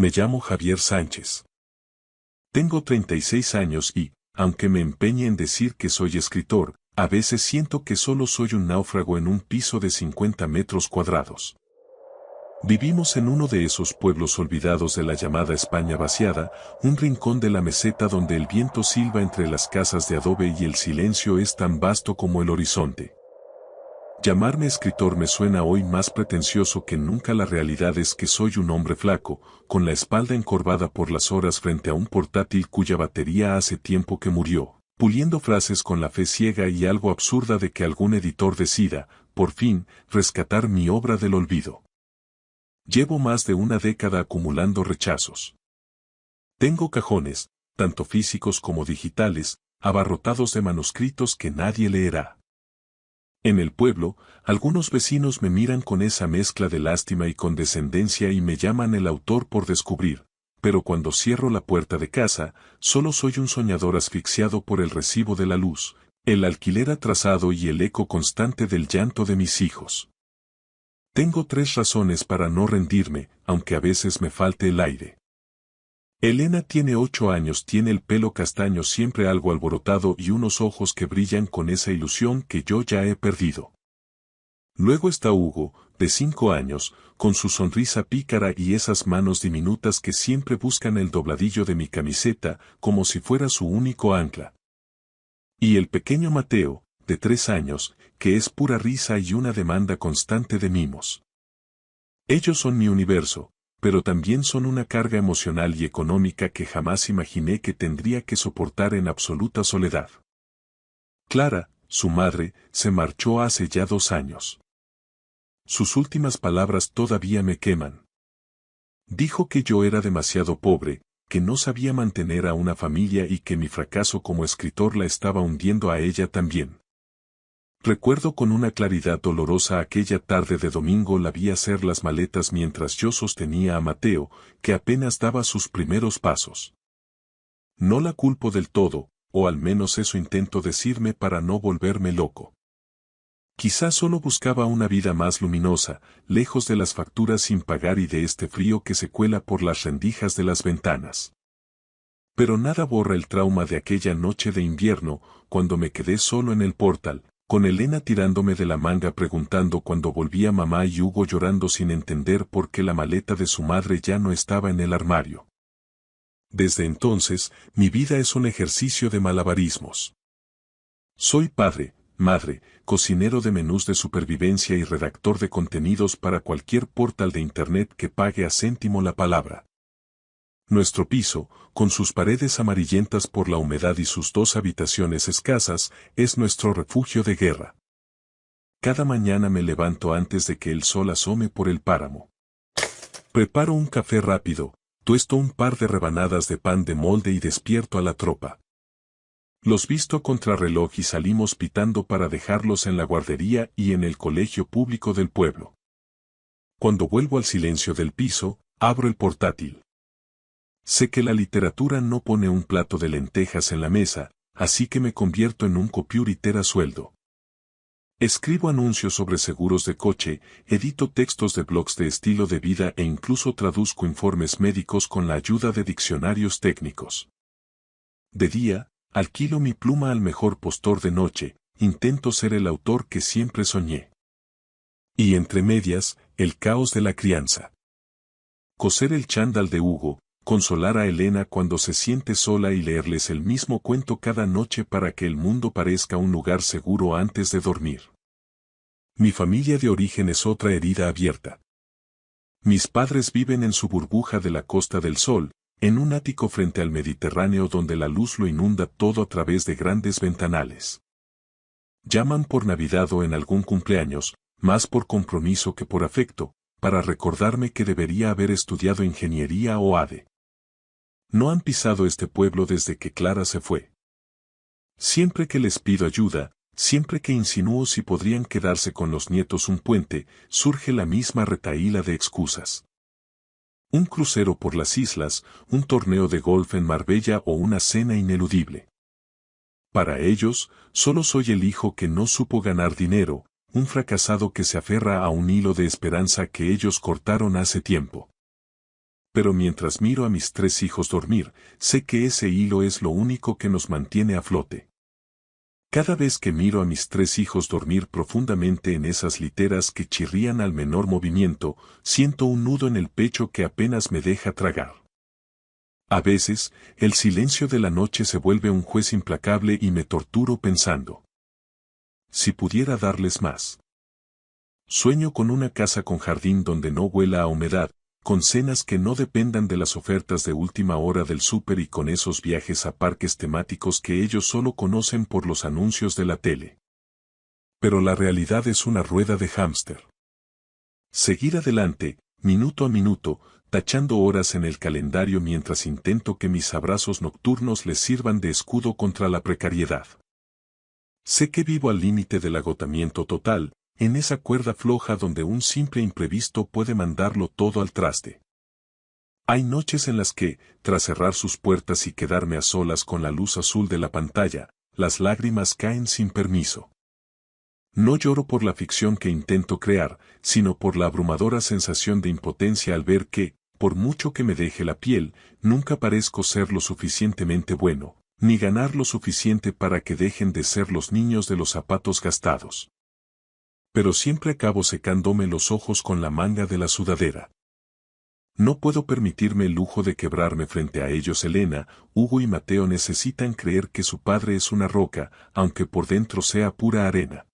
Me llamo Javier Sánchez. Tengo 36 años y, aunque me empeñe en decir que soy escritor, a veces siento que solo soy un náufrago en un piso de 50 metros cuadrados. Vivimos en uno de esos pueblos olvidados de la llamada España vaciada, un rincón de la meseta donde el viento silba entre las casas de adobe y el silencio es tan vasto como el horizonte. Llamarme escritor me suena hoy más pretencioso que nunca. La realidad es que soy un hombre flaco, con la espalda encorvada por las horas frente a un portátil cuya batería hace tiempo que murió, puliendo frases con la fe ciega y algo absurda de que algún editor decida, por fin, rescatar mi obra del olvido. Llevo más de una década acumulando rechazos. Tengo cajones, tanto físicos como digitales, abarrotados de manuscritos que nadie leerá. En el pueblo, algunos vecinos me miran con esa mezcla de lástima y condescendencia y me llaman el autor por descubrir, pero cuando cierro la puerta de casa, solo soy un soñador asfixiado por el recibo de la luz, el alquiler atrasado y el eco constante del llanto de mis hijos. Tengo 3 razones para no rendirme, aunque a veces me falte el aire. Elena tiene 8 años, tiene el pelo castaño siempre algo alborotado y unos ojos que brillan con esa ilusión que yo ya he perdido. Luego está Hugo, de 5 años, con su sonrisa pícara y esas manos diminutas que siempre buscan el dobladillo de mi camiseta como si fuera su único ancla. Y el pequeño Mateo, de 3 años, que es pura risa y una demanda constante de mimos. Ellos son mi universo, pero también son una carga emocional y económica que jamás imaginé que tendría que soportar en absoluta soledad. Clara, su madre, se marchó hace ya 2 años. Sus últimas palabras todavía me queman. Dijo que yo era demasiado pobre, que no sabía mantener a una familia y que mi fracaso como escritor la estaba hundiendo a ella también. Recuerdo con una claridad dolorosa aquella tarde de domingo. La vi hacer las maletas mientras yo sostenía a Mateo, que apenas daba sus primeros pasos. No la culpo del todo, o al menos eso intento decirme para no volverme loco. Quizás solo buscaba una vida más luminosa, lejos de las facturas sin pagar y de este frío que se cuela por las rendijas de las ventanas. Pero nada borra el trauma de aquella noche de invierno, cuando me quedé solo en el portal, con Elena tirándome de la manga preguntando cuándo volvía mamá y Hugo llorando sin entender por qué la maleta de su madre ya no estaba en el armario. Desde entonces, mi vida es un ejercicio de malabarismos. Soy padre, madre, cocinero de menús de supervivencia y redactor de contenidos para cualquier portal de internet que pague a céntimo la palabra. Nuestro piso, con sus paredes amarillentas por la humedad y sus 2 habitaciones escasas, es nuestro refugio de guerra. Cada mañana me levanto antes de que el sol asome por el páramo. Preparo un café rápido, tuesto un par de rebanadas de pan de molde y despierto a la tropa. Los visto a contrarreloj y salimos pitando para dejarlos en la guardería y en el colegio público del pueblo. Cuando vuelvo al silencio del piso, abro el portátil. Sé que la literatura no pone un plato de lentejas en la mesa, así que me convierto en un copiúriter a sueldo. Escribo anuncios sobre seguros de coche, edito textos de blogs de estilo de vida e incluso traduzco informes médicos con la ayuda de diccionarios técnicos. De día, alquilo mi pluma al mejor postor. De noche, intento ser el autor que siempre soñé. Y entre medias, el caos de la crianza. Coser el chándal de Hugo, consolar a Elena cuando se siente sola y leerles el mismo cuento cada noche para que el mundo parezca un lugar seguro antes de dormir. Mi familia de origen es otra herida abierta. Mis padres viven en su burbuja de la Costa del Sol, en un ático frente al Mediterráneo donde la luz lo inunda todo a través de grandes ventanales. Llaman por Navidad o en algún cumpleaños, más por compromiso que por afecto, para recordarme que debería haber estudiado ingeniería o ADE. No han pisado este pueblo desde que Clara se fue. Siempre que les pido ayuda, siempre que insinúo si podrían quedarse con los nietos un puente, surge la misma retahíla de excusas. Un crucero por las islas, un torneo de golf en Marbella o una cena ineludible. Para ellos, solo soy el hijo que no supo ganar dinero, un fracasado que se aferra a un hilo de esperanza que ellos cortaron hace tiempo. pero mientras miro a mis 3 hijos dormir, sé que ese hilo es lo único que nos mantiene a flote. Cada vez que miro a mis 3 hijos dormir profundamente en esas literas que chirrían al menor movimiento, siento un nudo en el pecho que apenas me deja tragar. A veces, el silencio de la noche se vuelve un juez implacable y me torturo pensando. Si pudiera darles más. Sueño con una casa con jardín donde no huela a humedad, con cenas que no dependan de las ofertas de última hora del súper y con esos viajes a parques temáticos que ellos solo conocen por los anuncios de la tele. Pero la realidad es una rueda de hámster. Seguir adelante, minuto a minuto, tachando horas en el calendario mientras intento que mis abrazos nocturnos les sirvan de escudo contra la precariedad. Sé que vivo al límite del agotamiento total, en esa cuerda floja donde un simple imprevisto puede mandarlo todo al traste. Hay noches en las que, tras cerrar sus puertas y quedarme a solas con la luz azul de la pantalla, las lágrimas caen sin permiso. No lloro por la ficción que intento crear, sino por la abrumadora sensación de impotencia al ver que, por mucho que me deje la piel, nunca parezco ser lo suficientemente bueno, ni ganar lo suficiente para que dejen de ser los niños de los zapatos gastados. Pero siempre acabo secándome los ojos con la manga de la sudadera. No puedo permitirme el lujo de quebrarme frente a ellos. Elena, Hugo y Mateo necesitan creer que su padre es una roca, aunque por dentro sea pura arena.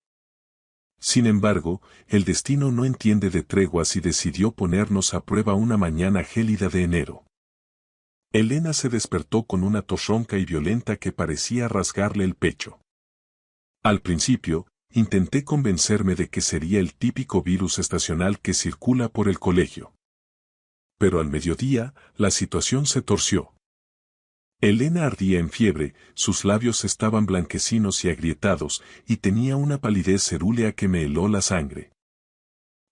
Sin embargo, el destino no entiende de treguas y decidió ponernos a prueba una mañana gélida de enero. Elena se despertó con una tos ronca y violenta que parecía rasgarle el pecho. Al principio, intenté convencerme de que sería el típico virus estacional que circula por el colegio. Pero al mediodía, la situación se torció. Elena ardía en fiebre, sus labios estaban blanquecinos y agrietados, y tenía una palidez cerúlea que me heló la sangre.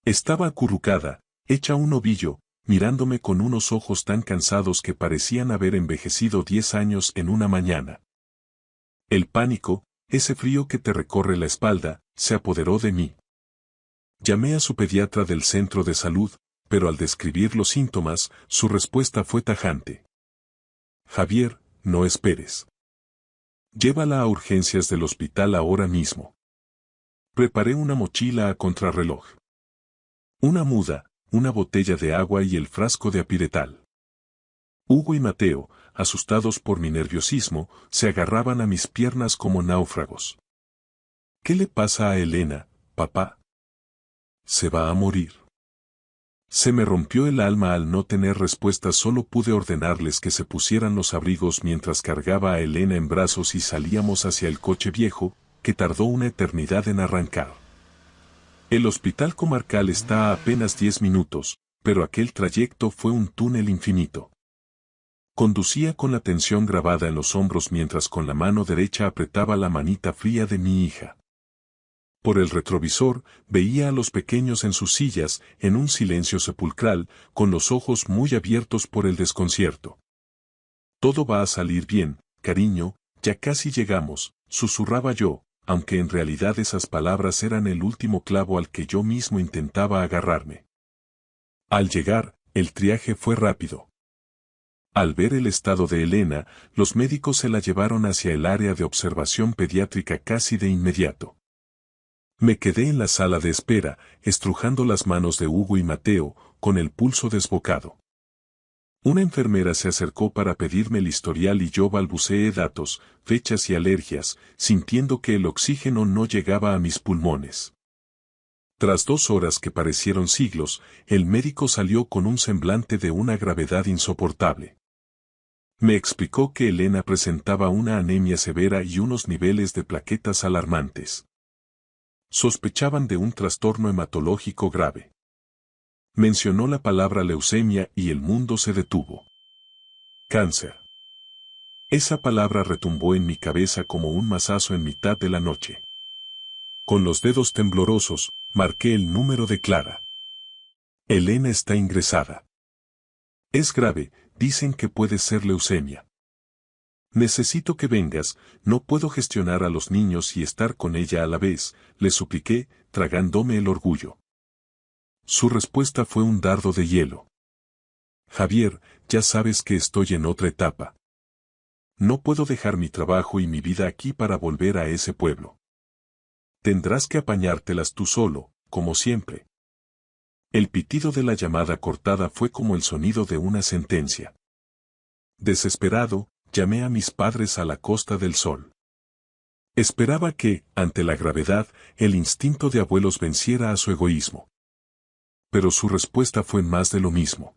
Estaba acurrucada, hecha un ovillo, mirándome con unos ojos tan cansados que parecían haber envejecido 10 años en una mañana. El pánico, ese frío que te recorre la espalda, se apoderó de mí. Llamé a su pediatra del centro de salud, pero al describir los síntomas, su respuesta fue tajante. Javier, no esperes. Llévala a urgencias del hospital ahora mismo. Preparé una mochila a contrarreloj. Una muda, una botella de agua y el frasco de apiretal. Hugo y Mateo, asustados por mi nerviosismo, se agarraban a mis piernas como náufragos. ¿Qué le pasa a Elena, papá? Se va a morir. Se me rompió el alma al no tener respuesta. Solo pude ordenarles que se pusieran los abrigos mientras cargaba a Elena en brazos y salíamos hacia el coche viejo, que tardó una eternidad en arrancar. El hospital comarcal está a apenas 10 minutos, pero aquel trayecto fue un túnel infinito. Conducía con la tensión grabada en los hombros mientras con la mano derecha apretaba la manita fría de mi hija. Por el retrovisor, veía a los pequeños en sus sillas, en un silencio sepulcral, con los ojos muy abiertos por el desconcierto. Todo va a salir bien, cariño, ya casi llegamos, susurraba yo, aunque en realidad esas palabras eran el último clavo al que yo mismo intentaba agarrarme. Al llegar, el triaje fue rápido. Al ver el estado de Elena, los médicos se la llevaron hacia el área de observación pediátrica casi de inmediato. Me quedé en la sala de espera, estrujando las manos de Hugo y Mateo, con el pulso desbocado. Una enfermera se acercó para pedirme el historial y yo balbuceé datos, fechas y alergias, sintiendo que el oxígeno no llegaba a mis pulmones. Tras 2 horas que parecieron siglos, el médico salió con un semblante de una gravedad insoportable. Me explicó que Elena presentaba una anemia severa y unos niveles de plaquetas alarmantes. Sospechaban de un trastorno hematológico grave. Mencionó la palabra leucemia y el mundo se detuvo. Cáncer. Esa palabra retumbó en mi cabeza como un mazazo en mitad de la noche. Con los dedos temblorosos, marqué el número de Clara. Elena está ingresada. Es grave, dicen que puede ser leucemia. Necesito que vengas, no puedo gestionar a los niños y estar con ella a la vez, le supliqué, tragándome el orgullo. Su respuesta fue un dardo de hielo. Javier, ya sabes que estoy en otra etapa. No puedo dejar mi trabajo y mi vida aquí para volver a ese pueblo. Tendrás que apañártelas tú solo, como siempre. El pitido de la llamada cortada fue como el sonido de una sentencia. Desesperado, llamé a mis padres a la Costa del Sol. Esperaba que, ante la gravedad, el instinto de abuelos venciera a su egoísmo. Pero su respuesta fue más de lo mismo.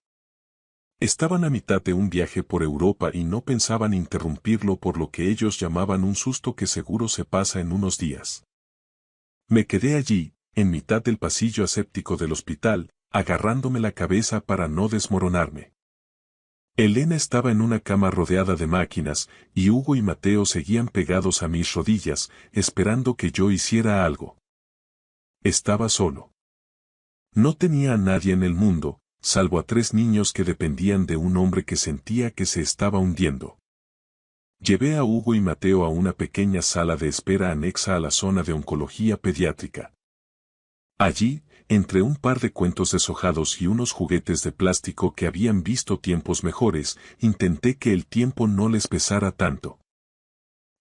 Estaban a mitad de un viaje por Europa y no pensaban interrumpirlo por lo que ellos llamaban un susto que seguro se pasa en unos días. Me quedé allí, en mitad del pasillo aséptico del hospital, agarrándome la cabeza para no desmoronarme. Elena estaba en una cama rodeada de máquinas, y Hugo y Mateo seguían pegados a mis rodillas, esperando que yo hiciera algo. Estaba solo. No tenía a nadie en el mundo, salvo a 3 niños que dependían de un hombre que sentía que se estaba hundiendo. Llevé a Hugo y Mateo a una pequeña sala de espera anexa a la zona de oncología pediátrica. Allí, entre un par de cuentos deshojados y unos juguetes de plástico que habían visto tiempos mejores, intenté que el tiempo no les pesara tanto.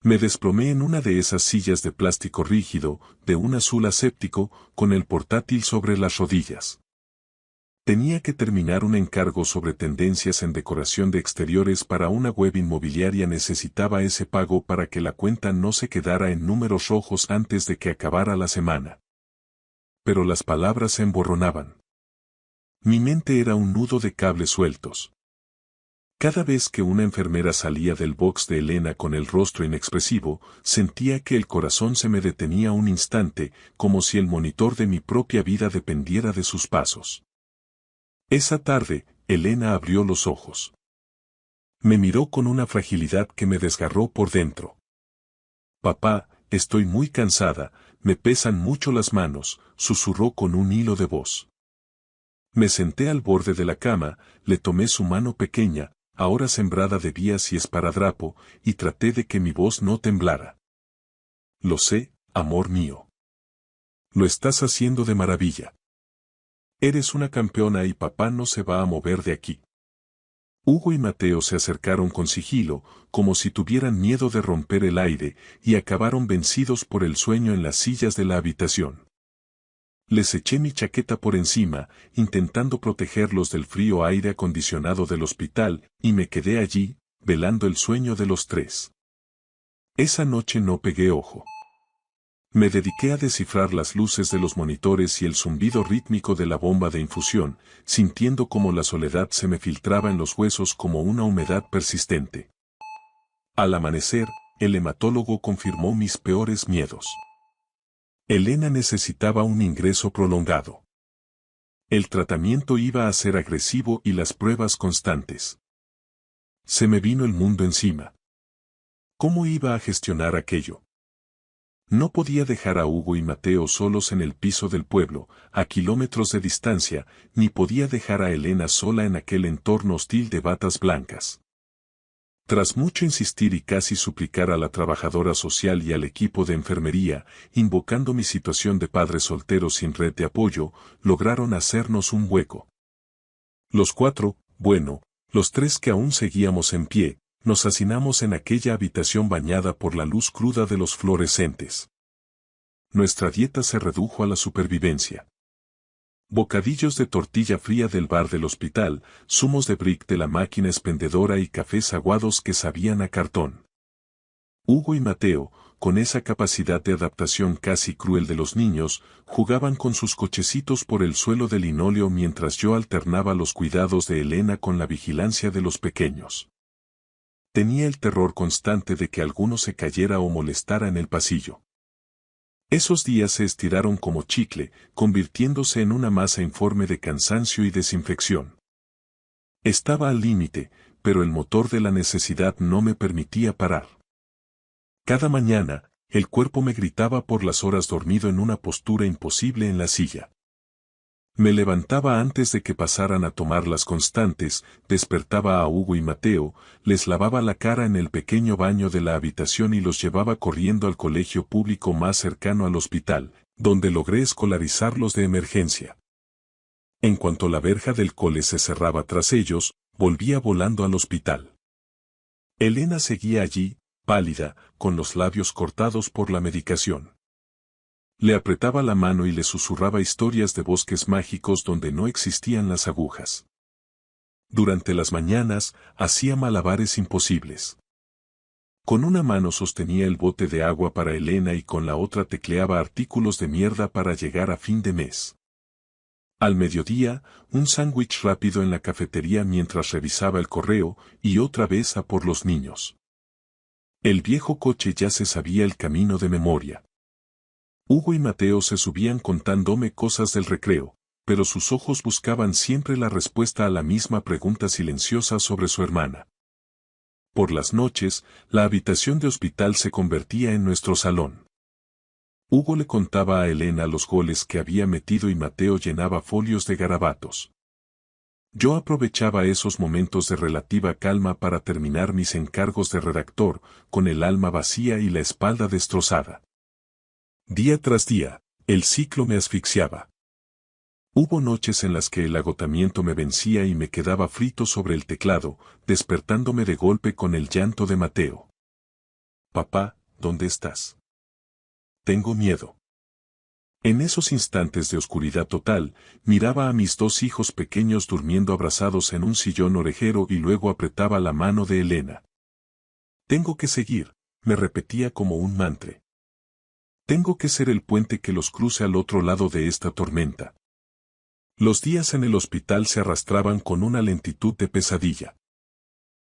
Me desplomé en una de esas sillas de plástico rígido, de un azul aséptico, con el portátil sobre las rodillas. Tenía que terminar un encargo sobre tendencias en decoración de exteriores para una web inmobiliaria. Necesitaba ese pago para que la cuenta no se quedara en números rojos antes de que acabara la semana. Pero las palabras se emborronaban. Mi mente era un nudo de cables sueltos. Cada vez que una enfermera salía del box de Elena con el rostro inexpresivo, sentía que el corazón se me detenía un instante, como si el monitor de mi propia vida dependiera de sus pasos. Esa tarde, Elena abrió los ojos. Me miró con una fragilidad que me desgarró por dentro. Papá, estoy muy cansada, me pesan mucho las manos, susurró con un hilo de voz. Me senté al borde de la cama, le tomé su mano pequeña, ahora sembrada de vías y esparadrapo, y traté de que mi voz no temblara. Lo sé, amor mío. Lo estás haciendo de maravilla. Eres una campeona y papá no se va a mover de aquí. Hugo y Mateo se acercaron con sigilo, como si tuvieran miedo de romper el aire, y acabaron vencidos por el sueño en las sillas de la habitación. Les eché mi chaqueta por encima, intentando protegerlos del frío aire acondicionado del hospital, y me quedé allí, velando el sueño de los 3. Esa noche no pegué ojo. Me dediqué a descifrar las luces de los monitores y el zumbido rítmico de la bomba de infusión, sintiendo cómo la soledad se me filtraba en los huesos como una humedad persistente. Al amanecer, el hematólogo confirmó mis peores miedos. Elena necesitaba un ingreso prolongado. El tratamiento iba a ser agresivo y las pruebas constantes. Se me vino el mundo encima. ¿Cómo iba a gestionar aquello? No podía dejar a Hugo y Mateo solos en el piso del pueblo, a kilómetros de distancia, ni podía dejar a Elena sola en aquel entorno hostil de batas blancas. Tras mucho insistir y casi suplicar a la trabajadora social y al equipo de enfermería, invocando mi situación de padre soltero sin red de apoyo, lograron hacernos un hueco. Los 4, bueno, los 3 que aún seguíamos en pie, nos hacinamos en aquella habitación bañada por la luz cruda de los fluorescentes. Nuestra dieta se redujo a la supervivencia. Bocadillos de tortilla fría del bar del hospital, zumos de brick de la máquina expendedora y cafés aguados que sabían a cartón. Hugo y Mateo, con esa capacidad de adaptación casi cruel de los niños, jugaban con sus cochecitos por el suelo de linóleo mientras yo alternaba los cuidados de Elena con la vigilancia de los pequeños. Tenía el terror constante de que alguno se cayera o molestara en el pasillo. Esos días se estiraron como chicle, convirtiéndose en una masa informe de cansancio y desinfección. Estaba al límite, pero el motor de la necesidad no me permitía parar. Cada mañana, el cuerpo me gritaba por las horas dormido en una postura imposible en la silla. Me levantaba antes de que pasaran a tomar las constantes, despertaba a Hugo y Mateo, les lavaba la cara en el pequeño baño de la habitación y los llevaba corriendo al colegio público más cercano al hospital, donde logré escolarizarlos de emergencia. En cuanto la verja del cole se cerraba tras ellos, volvía volando al hospital. Elena seguía allí, pálida, con los labios cortados por la medicación. Le apretaba la mano y le susurraba historias de bosques mágicos donde no existían las agujas. Durante las mañanas, hacía malabares imposibles. Con una mano sostenía el bote de agua para Elena y con la otra tecleaba artículos de mierda para llegar a fin de mes. Al mediodía, un sándwich rápido en la cafetería mientras revisaba el correo y otra vez a por los niños. El viejo coche ya se sabía el camino de memoria. Hugo y Mateo se subían contándome cosas del recreo, pero sus ojos buscaban siempre la respuesta a la misma pregunta silenciosa sobre su hermana. Por las noches, la habitación de hospital se convertía en nuestro salón. Hugo le contaba a Elena los goles que había metido y Mateo llenaba folios de garabatos. Yo aprovechaba esos momentos de relativa calma para terminar mis encargos de redactor, con el alma vacía y la espalda destrozada. Día tras día, el ciclo me asfixiaba. Hubo noches en las que el agotamiento me vencía y me quedaba frito sobre el teclado, despertándome de golpe con el llanto de Mateo. Papá, ¿dónde estás? Tengo miedo. En esos instantes de oscuridad total, miraba a mis dos hijos pequeños durmiendo abrazados en un sillón orejero y luego apretaba la mano de Elena. Tengo que seguir, me repetía como un mantra. Tengo que ser el puente que los cruce al otro lado de esta tormenta. Los días en el hospital se arrastraban con una lentitud de pesadilla.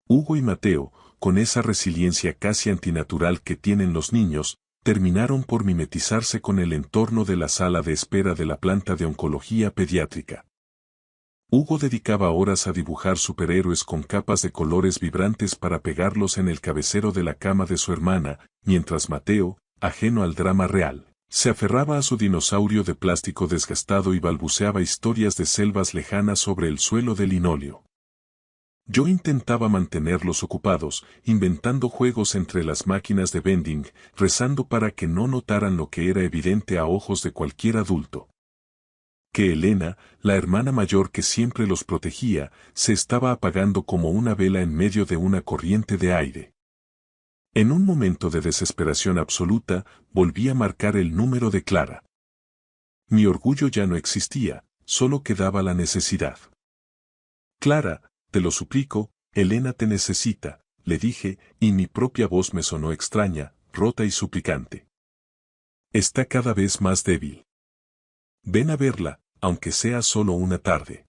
Hugo y Mateo, con esa resiliencia casi antinatural que tienen los niños, terminaron por mimetizarse con el entorno de la sala de espera de la planta de oncología pediátrica. Hugo dedicaba horas a dibujar superhéroes con capas de colores vibrantes para pegarlos en el cabecero de la cama de su hermana, mientras Mateo, ajeno al drama real, se aferraba a su dinosaurio de plástico desgastado y balbuceaba historias de selvas lejanas sobre el suelo de linóleo. Yo intentaba mantenerlos ocupados, inventando juegos entre las máquinas de vending, rezando para que no notaran lo que era evidente a ojos de cualquier adulto. Que Elena, la hermana mayor que siempre los protegía, se estaba apagando como una vela en medio de una corriente de aire. En un momento de desesperación absoluta, volví a marcar el número de Clara. Mi orgullo ya no existía, solo quedaba la necesidad. Clara, te lo suplico, Elena te necesita, le dije, y mi propia voz me sonó extraña, rota y suplicante. Está cada vez más débil. Ven a verla, aunque sea solo una tarde.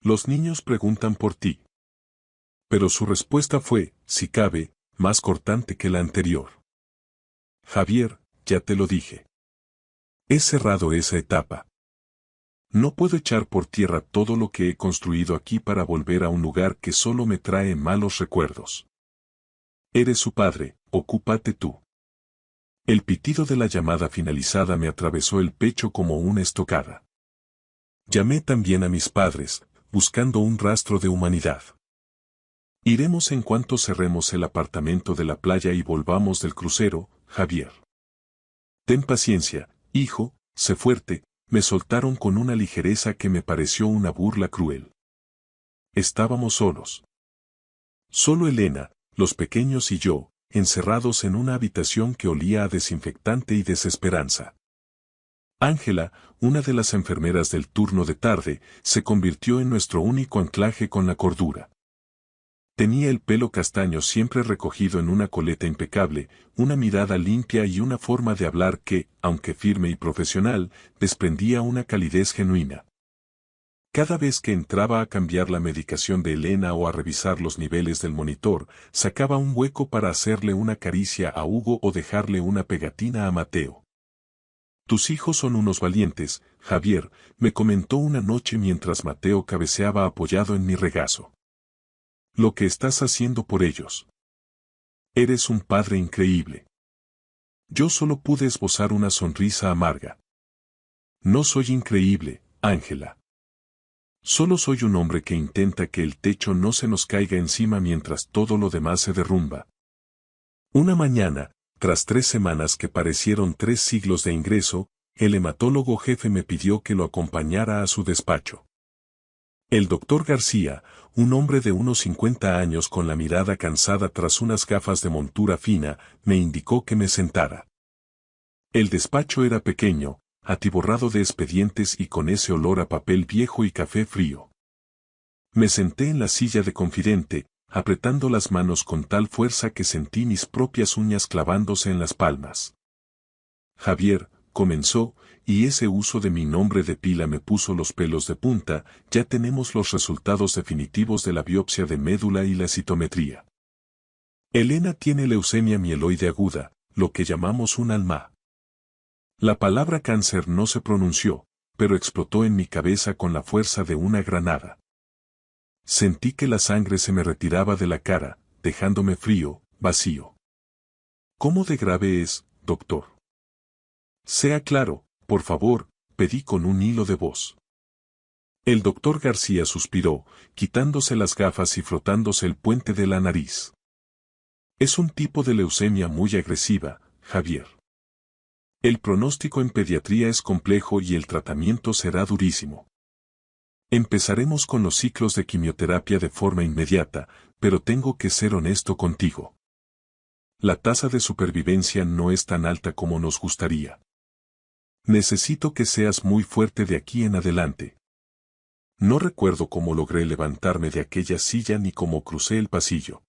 Los niños preguntan por ti. Pero su respuesta fue, si cabe, más cortante que la anterior. Javier, ya te lo dije. He cerrado esa etapa. No puedo echar por tierra todo lo que he construido aquí para volver a un lugar que solo me trae malos recuerdos. Eres su padre, ocúpate tú. El pitido de la llamada finalizada me atravesó el pecho como una estocada. Llamé también a mis padres, buscando un rastro de humanidad. Iremos en cuanto cerremos el apartamento de la playa y volvamos del crucero, Javier. Ten paciencia, hijo, sé fuerte. Me soltaron con una ligereza que me pareció una burla cruel. Estábamos solos. Solo Elena, los pequeños y yo, encerrados en una habitación que olía a desinfectante y desesperanza. Ángela, una de las enfermeras del turno de tarde, se convirtió en nuestro único anclaje con la cordura. Tenía el pelo castaño siempre recogido en una coleta impecable, una mirada limpia y una forma de hablar que, aunque firme y profesional, desprendía una calidez genuina. Cada vez que entraba a cambiar la medicación de Elena o a revisar los niveles del monitor, sacaba un hueco para hacerle una caricia a Hugo o dejarle una pegatina a Mateo. Tus hijos son unos valientes, Javier, me comentó una noche mientras Mateo cabeceaba apoyado en mi regazo. Lo que estás haciendo por ellos. Eres un padre increíble. Yo solo pude esbozar una sonrisa amarga. No soy increíble, Ángela. Solo soy un hombre que intenta que el techo no se nos caiga encima mientras todo lo demás se derrumba. Una mañana, tras 3 semanas que parecieron 3 siglos de ingreso, el hematólogo jefe me pidió que lo acompañara a su despacho. El doctor García, un hombre de unos 50 años con la mirada cansada tras unas gafas de montura fina, me indicó que me sentara. El despacho era pequeño, atiborrado de expedientes y con ese olor a papel viejo y café frío. Me senté en la silla de confidente, apretando las manos con tal fuerza que sentí mis propias uñas clavándose en las palmas. Javier, comenzó, y ese uso de mi nombre de pila me puso los pelos de punta, ya tenemos los resultados definitivos de la biopsia de médula y la citometría. Elena tiene leucemia mieloide aguda, lo que llamamos un ALMA. La palabra cáncer no se pronunció, pero explotó en mi cabeza con la fuerza de una granada. Sentí que la sangre se me retiraba de la cara, dejándome frío, vacío. ¿Cómo de grave es, doctor? Sea claro, por favor, pedí con un hilo de voz. El doctor García suspiró, quitándose las gafas y frotándose el puente de la nariz. Es un tipo de leucemia muy agresiva, Javier. El pronóstico en pediatría es complejo y el tratamiento será durísimo. Empezaremos con los ciclos de quimioterapia de forma inmediata, pero tengo que ser honesto contigo. La tasa de supervivencia no es tan alta como nos gustaría. Necesito que seas muy fuerte de aquí en adelante. No recuerdo cómo logré levantarme de aquella silla ni cómo crucé el pasillo.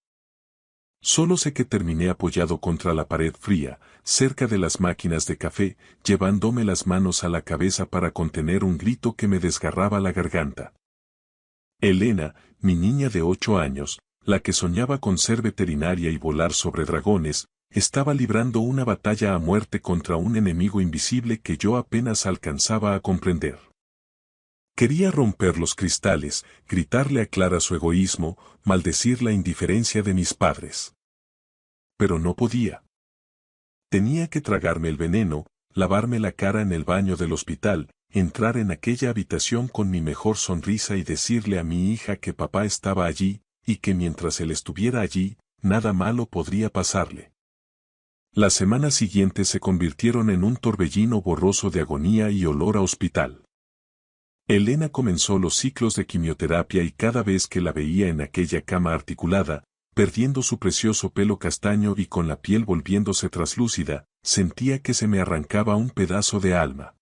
Solo sé que terminé apoyado contra la pared fría, cerca de las máquinas de café, llevándome las manos a la cabeza para contener un grito que me desgarraba la garganta. Elena, mi niña de 8 años, la que soñaba con ser veterinaria y volar sobre dragones, estaba librando una batalla a muerte contra un enemigo invisible que yo apenas alcanzaba a comprender. Quería romper los cristales, gritarle a Clara su egoísmo, maldecir la indiferencia de mis padres. Pero no podía. Tenía que tragarme el veneno, lavarme la cara en el baño del hospital, entrar en aquella habitación con mi mejor sonrisa y decirle a mi hija que papá estaba allí, y que mientras él estuviera allí, nada malo podría pasarle. Las semanas siguientes se convirtieron en un torbellino borroso de agonía y olor a hospital. Elena comenzó los ciclos de quimioterapia y cada vez que la veía en aquella cama articulada, perdiendo su precioso pelo castaño y con la piel volviéndose traslúcida, sentía que se me arrancaba un pedazo de alma.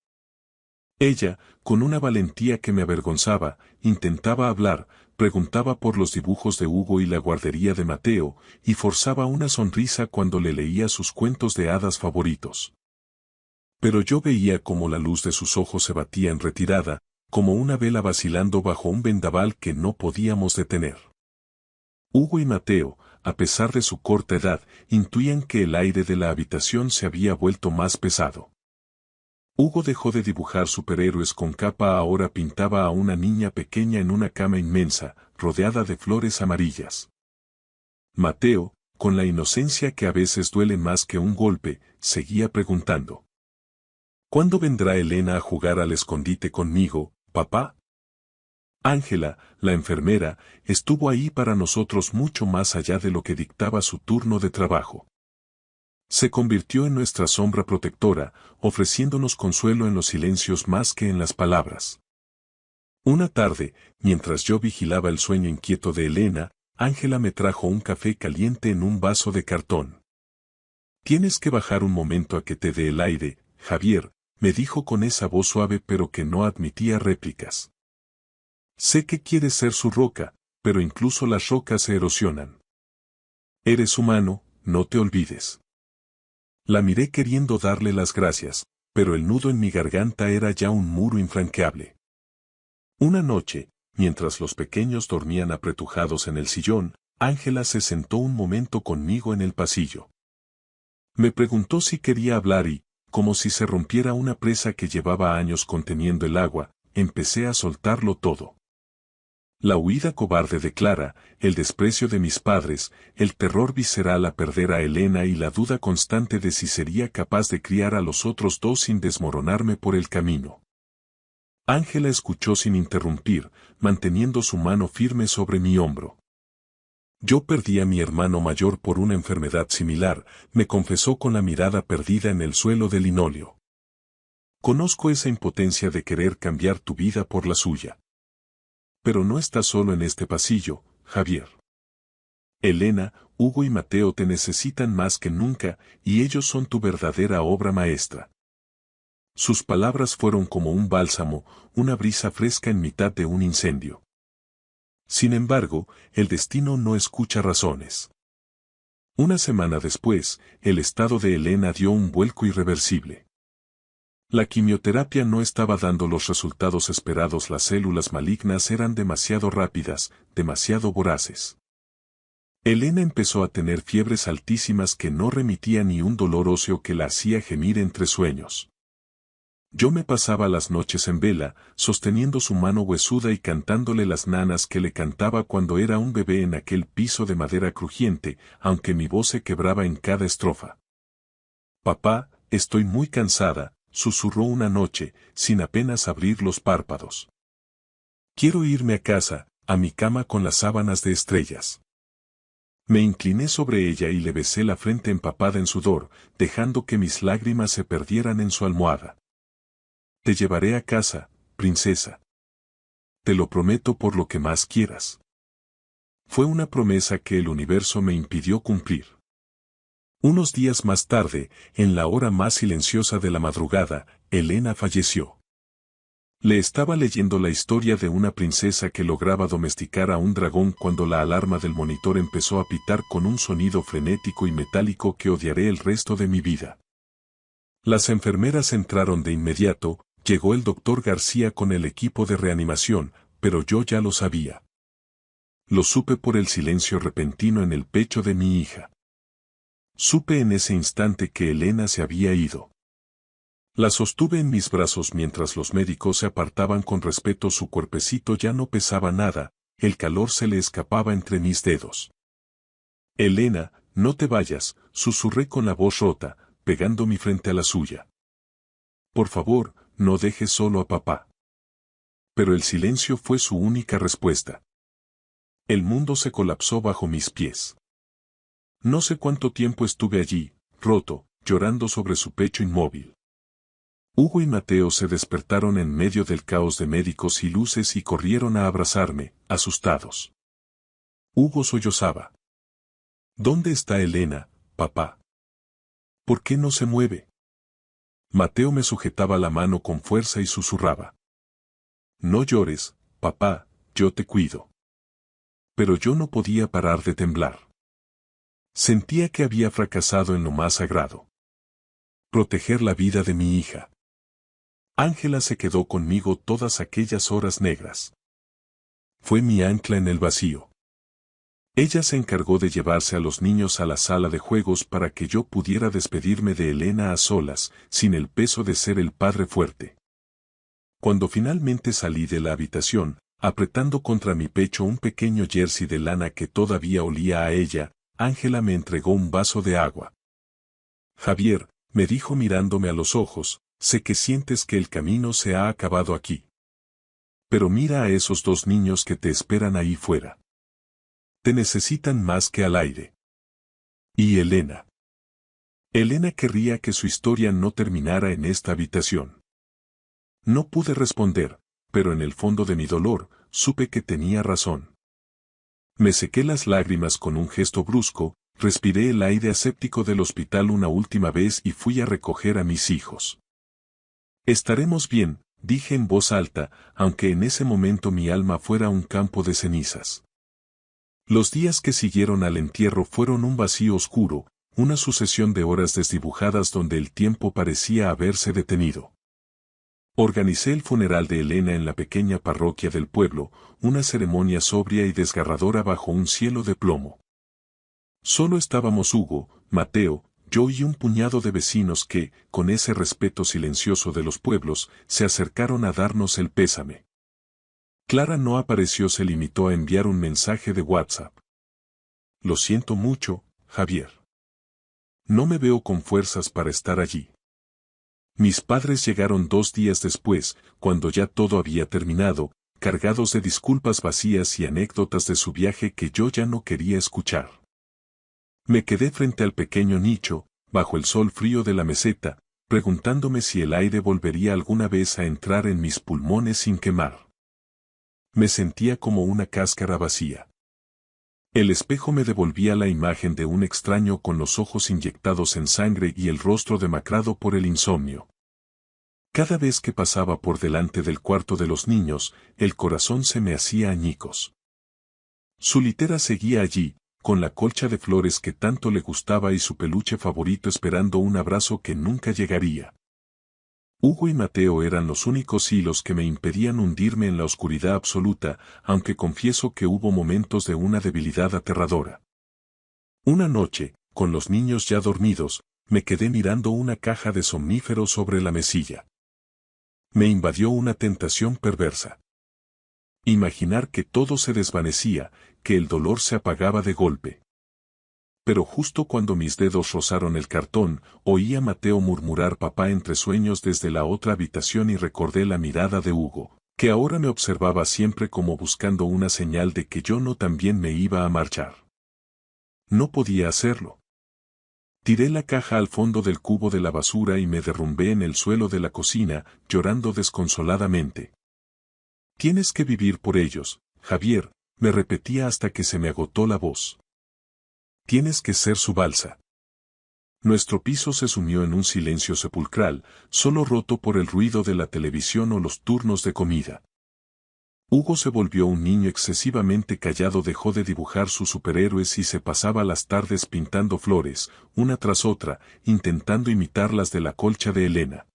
Ella, con una valentía que me avergonzaba, intentaba hablar, preguntaba por los dibujos de Hugo y la guardería de Mateo, y forzaba una sonrisa cuando le leía sus cuentos de hadas favoritos. Pero yo veía cómo la luz de sus ojos se batía en retirada, como una vela vacilando bajo un vendaval que no podíamos detener. Hugo y Mateo, a pesar de su corta edad, intuían que el aire de la habitación se había vuelto más pesado. Hugo dejó de dibujar superhéroes con capa, ahora pintaba a una niña pequeña en una cama inmensa, rodeada de flores amarillas. Mateo, con la inocencia que a veces duele más que un golpe, seguía preguntando: ¿cuándo vendrá Elena a jugar al escondite conmigo, papá? Ángela, la enfermera, estuvo ahí para nosotros mucho más allá de lo que dictaba su turno de trabajo. Se convirtió en nuestra sombra protectora, ofreciéndonos consuelo en los silencios más que en las palabras. Una tarde, mientras yo vigilaba el sueño inquieto de Elena, Ángela me trajo un café caliente en un vaso de cartón. Tienes que bajar un momento a que te dé el aire, Javier, me dijo con esa voz suave pero que no admitía réplicas. Sé que quieres ser su roca, pero incluso las rocas se erosionan. Eres humano, no te olvides. La miré queriendo darle las gracias, pero el nudo en mi garganta era ya un muro infranqueable. Una noche, mientras los pequeños dormían apretujados en el sillón, Ángela se sentó un momento conmigo en el pasillo. Me preguntó si quería hablar y, como si se rompiera una presa que llevaba años conteniendo el agua, empecé a soltarlo todo. La huida cobarde de Clara, el desprecio de mis padres, el terror visceral a perder a Elena y la duda constante de si sería capaz de criar a los otros dos sin desmoronarme por el camino. Ángela escuchó sin interrumpir, manteniendo su mano firme sobre mi hombro. Yo perdí a mi hermano mayor por una enfermedad similar, me confesó con la mirada perdida en el suelo de linóleo. Conozco esa impotencia de querer cambiar tu vida por la suya. Pero no estás solo en este pasillo, Javier. Elena, Hugo y Mateo te necesitan más que nunca, y ellos son tu verdadera obra maestra. Sus palabras fueron como un bálsamo, una brisa fresca en mitad de un incendio. Sin embargo, el destino no escucha razones. Una semana después, el estado de Elena dio un vuelco irreversible. La quimioterapia no estaba dando los resultados esperados, las células malignas eran demasiado rápidas, demasiado voraces. Elena empezó a tener fiebres altísimas que no remitían ni un dolor óseo que la hacía gemir entre sueños. Yo me pasaba las noches en vela, sosteniendo su mano huesuda y cantándole las nanas que le cantaba cuando era un bebé en aquel piso de madera crujiente, aunque mi voz se quebraba en cada estrofa. Papá, estoy muy cansada, susurró una noche, sin apenas abrir los párpados. Quiero irme a casa, a mi cama con las sábanas de estrellas. Me incliné sobre ella y le besé la frente empapada en sudor, dejando que mis lágrimas se perdieran en su almohada. Te llevaré a casa, princesa. Te lo prometo por lo que más quieras. Fue una promesa que el universo me impidió cumplir. Unos días más tarde, en la hora más silenciosa de la madrugada, Elena falleció. Le estaba leyendo la historia de una princesa que lograba domesticar a un dragón cuando la alarma del monitor empezó a pitar con un sonido frenético y metálico que odiaré el resto de mi vida. Las enfermeras entraron de inmediato, llegó el doctor García con el equipo de reanimación, pero yo ya lo sabía. Lo supe por el silencio repentino en el pecho de mi hija. Supe en ese instante que Elena se había ido. La sostuve en mis brazos mientras los médicos se apartaban con respeto. Su cuerpecito ya no pesaba nada, el calor se le escapaba entre mis dedos. Elena, no te vayas, susurré con la voz rota, pegando mi frente a la suya. Por favor, no dejes solo a papá. Pero el silencio fue su única respuesta. El mundo se colapsó bajo mis pies. No sé cuánto tiempo estuve allí, roto, llorando sobre su pecho inmóvil. Hugo y Mateo se despertaron en medio del caos de médicos y luces y corrieron a abrazarme, asustados. Hugo sollozaba. ¿Dónde está Elena, papá? ¿Por qué no se mueve? Mateo me sujetaba la mano con fuerza y susurraba. No llores, papá, yo te cuido. Pero yo no podía parar de temblar. Sentía que había fracasado en lo más sagrado. Proteger la vida de mi hija. Ángela se quedó conmigo todas aquellas horas negras. Fue mi ancla en el vacío. Ella se encargó de llevarse a los niños a la sala de juegos para que yo pudiera despedirme de Elena a solas, sin el peso de ser el padre fuerte. Cuando finalmente salí de la habitación, apretando contra mi pecho un pequeño jersey de lana que todavía olía a ella, Ángela me entregó un vaso de agua. Javier, me dijo mirándome a los ojos, sé que sientes que el camino se ha acabado aquí. Pero mira a esos dos niños que te esperan ahí fuera. Te necesitan más que al aire. Y Elena. Elena querría que su historia no terminara en esta habitación. No pude responder, pero en el fondo de mi dolor, supe que tenía razón. Me sequé las lágrimas con un gesto brusco, respiré el aire aséptico del hospital una última vez y fui a recoger a mis hijos. Estaremos bien, dije en voz alta, aunque en ese momento mi alma fuera un campo de cenizas. Los días que siguieron al entierro fueron un vacío oscuro, una sucesión de horas desdibujadas donde el tiempo parecía haberse detenido. Organicé el funeral de Elena en la pequeña parroquia del pueblo, una ceremonia sobria y desgarradora bajo un cielo de plomo. Solo estábamos Hugo, Mateo, yo y un puñado de vecinos que, con ese respeto silencioso de los pueblos, se acercaron a darnos el pésame. Clara no apareció, se limitó a enviar un mensaje de WhatsApp. Lo siento mucho, Javier. No me veo con fuerzas para estar allí. Mis padres llegaron 2 días después, cuando ya todo había terminado, cargados de disculpas vacías y anécdotas de su viaje que yo ya no quería escuchar. Me quedé frente al pequeño nicho, bajo el sol frío de la meseta, preguntándome si el aire volvería alguna vez a entrar en mis pulmones sin quemar. Me sentía como una cáscara vacía. El espejo me devolvía la imagen de un extraño con los ojos inyectados en sangre y el rostro demacrado por el insomnio. Cada vez que pasaba por delante del cuarto de los niños, el corazón se me hacía añicos. Su litera seguía allí, con la colcha de flores que tanto le gustaba y su peluche favorito esperando un abrazo que nunca llegaría. Hugo y Mateo eran los únicos hilos que me impedían hundirme en la oscuridad absoluta, aunque confieso que hubo momentos de una debilidad aterradora. Una noche, con los niños ya dormidos, me quedé mirando una caja de somníferos sobre la mesilla. Me invadió una tentación perversa. Imaginar que todo se desvanecía, que el dolor se apagaba de golpe. Pero justo cuando mis dedos rozaron el cartón, oí a Mateo murmurar papá entre sueños desde la otra habitación y recordé la mirada de Hugo, que ahora me observaba siempre como buscando una señal de que yo no también me iba a marchar. No podía hacerlo. Tiré la caja al fondo del cubo de la basura y me derrumbé en el suelo de la cocina, llorando desconsoladamente. Tienes que vivir por ellos, Javier, me repetía hasta que se me agotó la voz. Tienes que ser su balsa. Nuestro piso se sumió en un silencio sepulcral, solo roto por el ruido de la televisión o los turnos de comida. Hugo se volvió un niño excesivamente callado, dejó de dibujar sus superhéroes y se pasaba las tardes pintando flores, una tras otra, intentando imitar las de la colcha de Elena.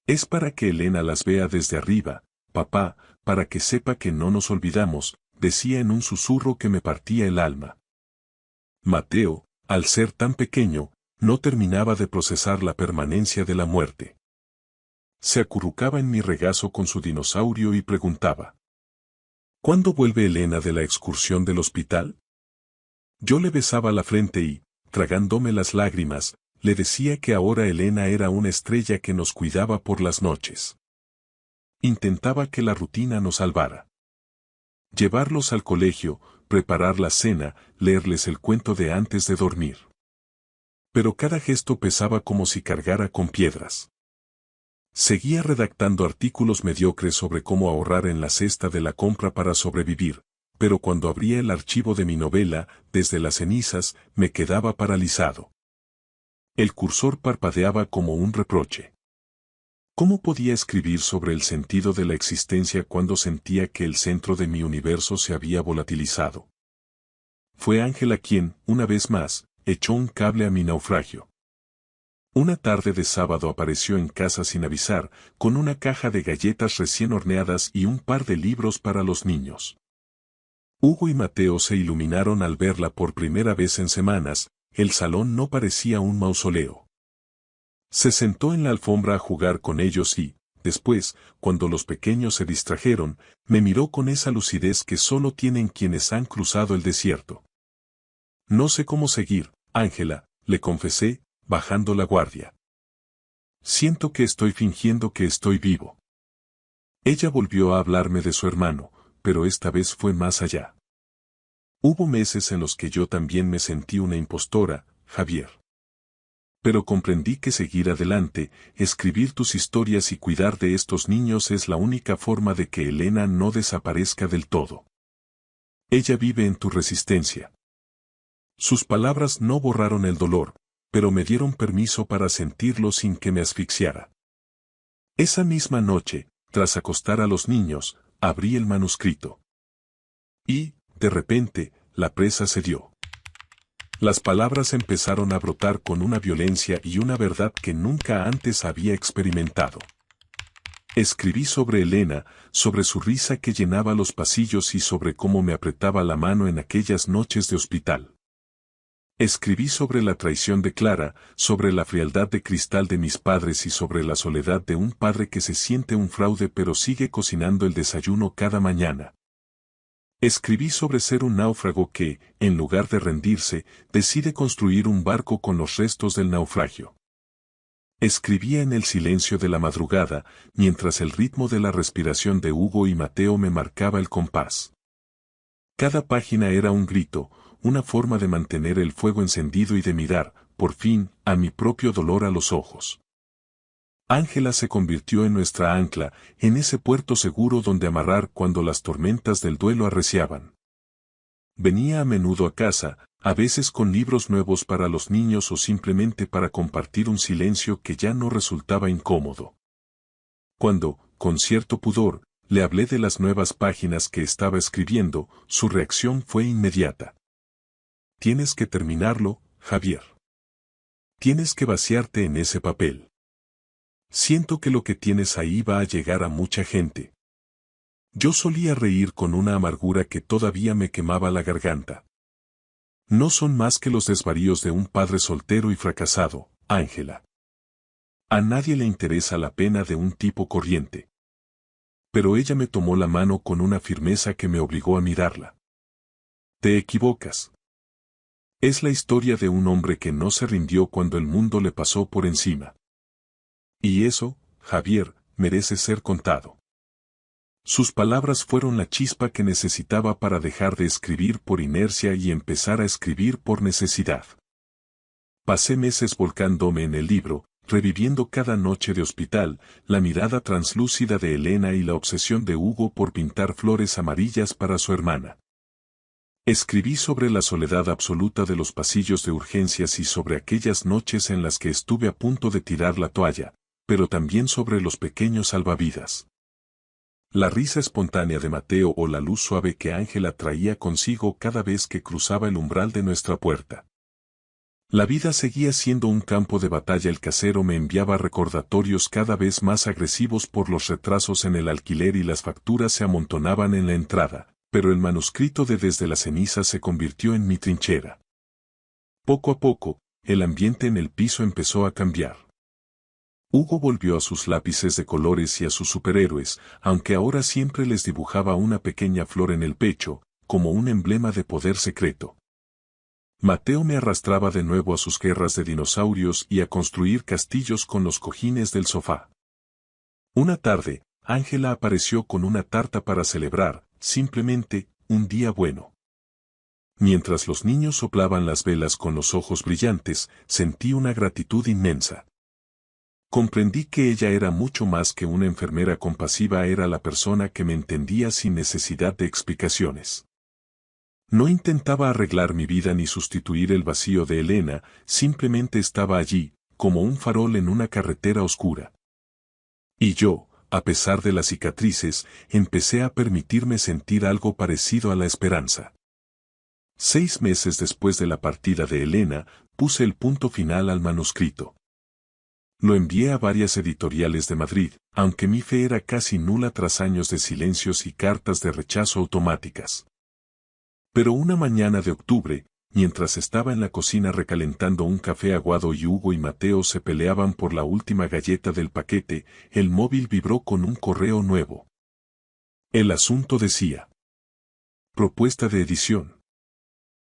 Es para que Elena las vea desde arriba, papá, para que sepa que no nos olvidamos, decía en un susurro que me partía el alma. Mateo, al ser tan pequeño, no terminaba de procesar la permanencia de la muerte. Se acurrucaba en mi regazo con su dinosaurio y preguntaba: ¿cuándo vuelve Elena de la excursión del hospital? Yo le besaba la frente y, tragándome las lágrimas, le decía que ahora Elena era una estrella que nos cuidaba por las noches. Intentaba que la rutina nos salvara. Llevarlos al colegio, preparar la cena, leerles el cuento de antes de dormir. Pero cada gesto pesaba como si cargara con piedras. Seguía redactando artículos mediocres sobre cómo ahorrar en la cesta de la compra para sobrevivir, pero cuando abría el archivo de mi novela, desde las cenizas, me quedaba paralizado. El cursor parpadeaba como un reproche. ¿Cómo podía escribir sobre el sentido de la existencia cuando sentía que el centro de mi universo se había volatilizado? Fue Ángela quien, una vez más, echó un cable a mi naufragio. Una tarde de sábado apareció en casa sin avisar, con una caja de galletas recién horneadas y un par de libros para los niños. Hugo y Mateo se iluminaron al verla por primera vez en semanas, el salón no parecía un mausoleo. Se sentó en la alfombra a jugar con ellos y, después, cuando los pequeños se distrajeron, me miró con esa lucidez que solo tienen quienes han cruzado el desierto. No sé cómo seguir, Ángela, le confesé, bajando la guardia. Siento que estoy fingiendo que estoy vivo. Ella volvió a hablarme de su hermano, pero esta vez fue más allá. Hubo meses en los que yo también me sentí una impostora, Javier. Pero comprendí que seguir adelante, escribir tus historias y cuidar de estos niños es la única forma de que Elena no desaparezca del todo. Ella vive en tu resistencia. Sus palabras no borraron el dolor, pero me dieron permiso para sentirlo sin que me asfixiara. Esa misma noche, tras acostar a los niños, abrí el manuscrito. Y, de repente, la presa cedió. Las palabras empezaron a brotar con una violencia y una verdad que nunca antes había experimentado. Escribí sobre Elena, sobre su risa que llenaba los pasillos y sobre cómo me apretaba la mano en aquellas noches de hospital. Escribí sobre la traición de Clara, sobre la frialdad de cristal de mis padres y sobre la soledad de un padre que se siente un fraude pero sigue cocinando el desayuno cada mañana. Escribí sobre ser un náufrago que, en lugar de rendirse, decide construir un barco con los restos del naufragio. Escribía en el silencio de la madrugada, mientras el ritmo de la respiración de Hugo y Mateo me marcaba el compás. Cada página era un grito, una forma de mantener el fuego encendido y de mirar, por fin, a mi propio dolor a los ojos. Ángela se convirtió en nuestra ancla, en ese puerto seguro donde amarrar cuando las tormentas del duelo arreciaban. Venía a menudo a casa, a veces con libros nuevos para los niños o simplemente para compartir un silencio que ya no resultaba incómodo. Cuando, con cierto pudor, le hablé de las nuevas páginas que estaba escribiendo, su reacción fue inmediata. Tienes que terminarlo, Javier. Tienes que vaciarte en ese papel. Siento que lo que tienes ahí va a llegar a mucha gente. Yo solía reír con una amargura que todavía me quemaba la garganta. No son más que los desvaríos de un padre soltero y fracasado, Ángela. A nadie le interesa la pena de un tipo corriente. Pero ella me tomó la mano con una firmeza que me obligó a mirarla. Te equivocas. Es la historia de un hombre que no se rindió cuando el mundo le pasó por encima. Y eso, Javier, merece ser contado. Sus palabras fueron la chispa que necesitaba para dejar de escribir por inercia y empezar a escribir por necesidad. Pasé meses volcándome en el libro, reviviendo cada noche de hospital, la mirada translúcida de Elena y la obsesión de Hugo por pintar flores amarillas para su hermana. Escribí sobre la soledad absoluta de los pasillos de urgencias y sobre aquellas noches en las que estuve a punto de tirar la toalla, pero también sobre los pequeños salvavidas. La risa espontánea de Mateo o la luz suave que Ángela traía consigo cada vez que cruzaba el umbral de nuestra puerta. La vida seguía siendo un campo de batalla. El casero me enviaba recordatorios cada vez más agresivos por los retrasos en el alquiler y las facturas se amontonaban en la entrada, pero el manuscrito de Desde las cenizas se convirtió en mi trinchera. Poco a poco, el ambiente en el piso empezó a cambiar. Hugo volvió a sus lápices de colores y a sus superhéroes, aunque ahora siempre les dibujaba una pequeña flor en el pecho, como un emblema de poder secreto. Mateo me arrastraba de nuevo a sus guerras de dinosaurios y a construir castillos con los cojines del sofá. Una tarde, Ángela apareció con una tarta para celebrar, simplemente, un día bueno. Mientras los niños soplaban las velas con los ojos brillantes, sentí una gratitud inmensa. Comprendí que ella era mucho más que una enfermera compasiva, era la persona que me entendía sin necesidad de explicaciones. No intentaba arreglar mi vida ni sustituir el vacío de Elena, simplemente estaba allí, como un farol en una carretera oscura. Y yo, a pesar de las cicatrices, empecé a permitirme sentir algo parecido a la esperanza. 6 meses después de la partida de Elena, puse el punto final al manuscrito. Lo envié a varias editoriales de Madrid, aunque mi fe era casi nula tras años de silencios y cartas de rechazo automáticas. Pero una mañana de octubre, mientras estaba en la cocina recalentando un café aguado y Hugo y Mateo se peleaban por la última galleta del paquete, el móvil vibró con un correo nuevo. El asunto decía: propuesta de edición.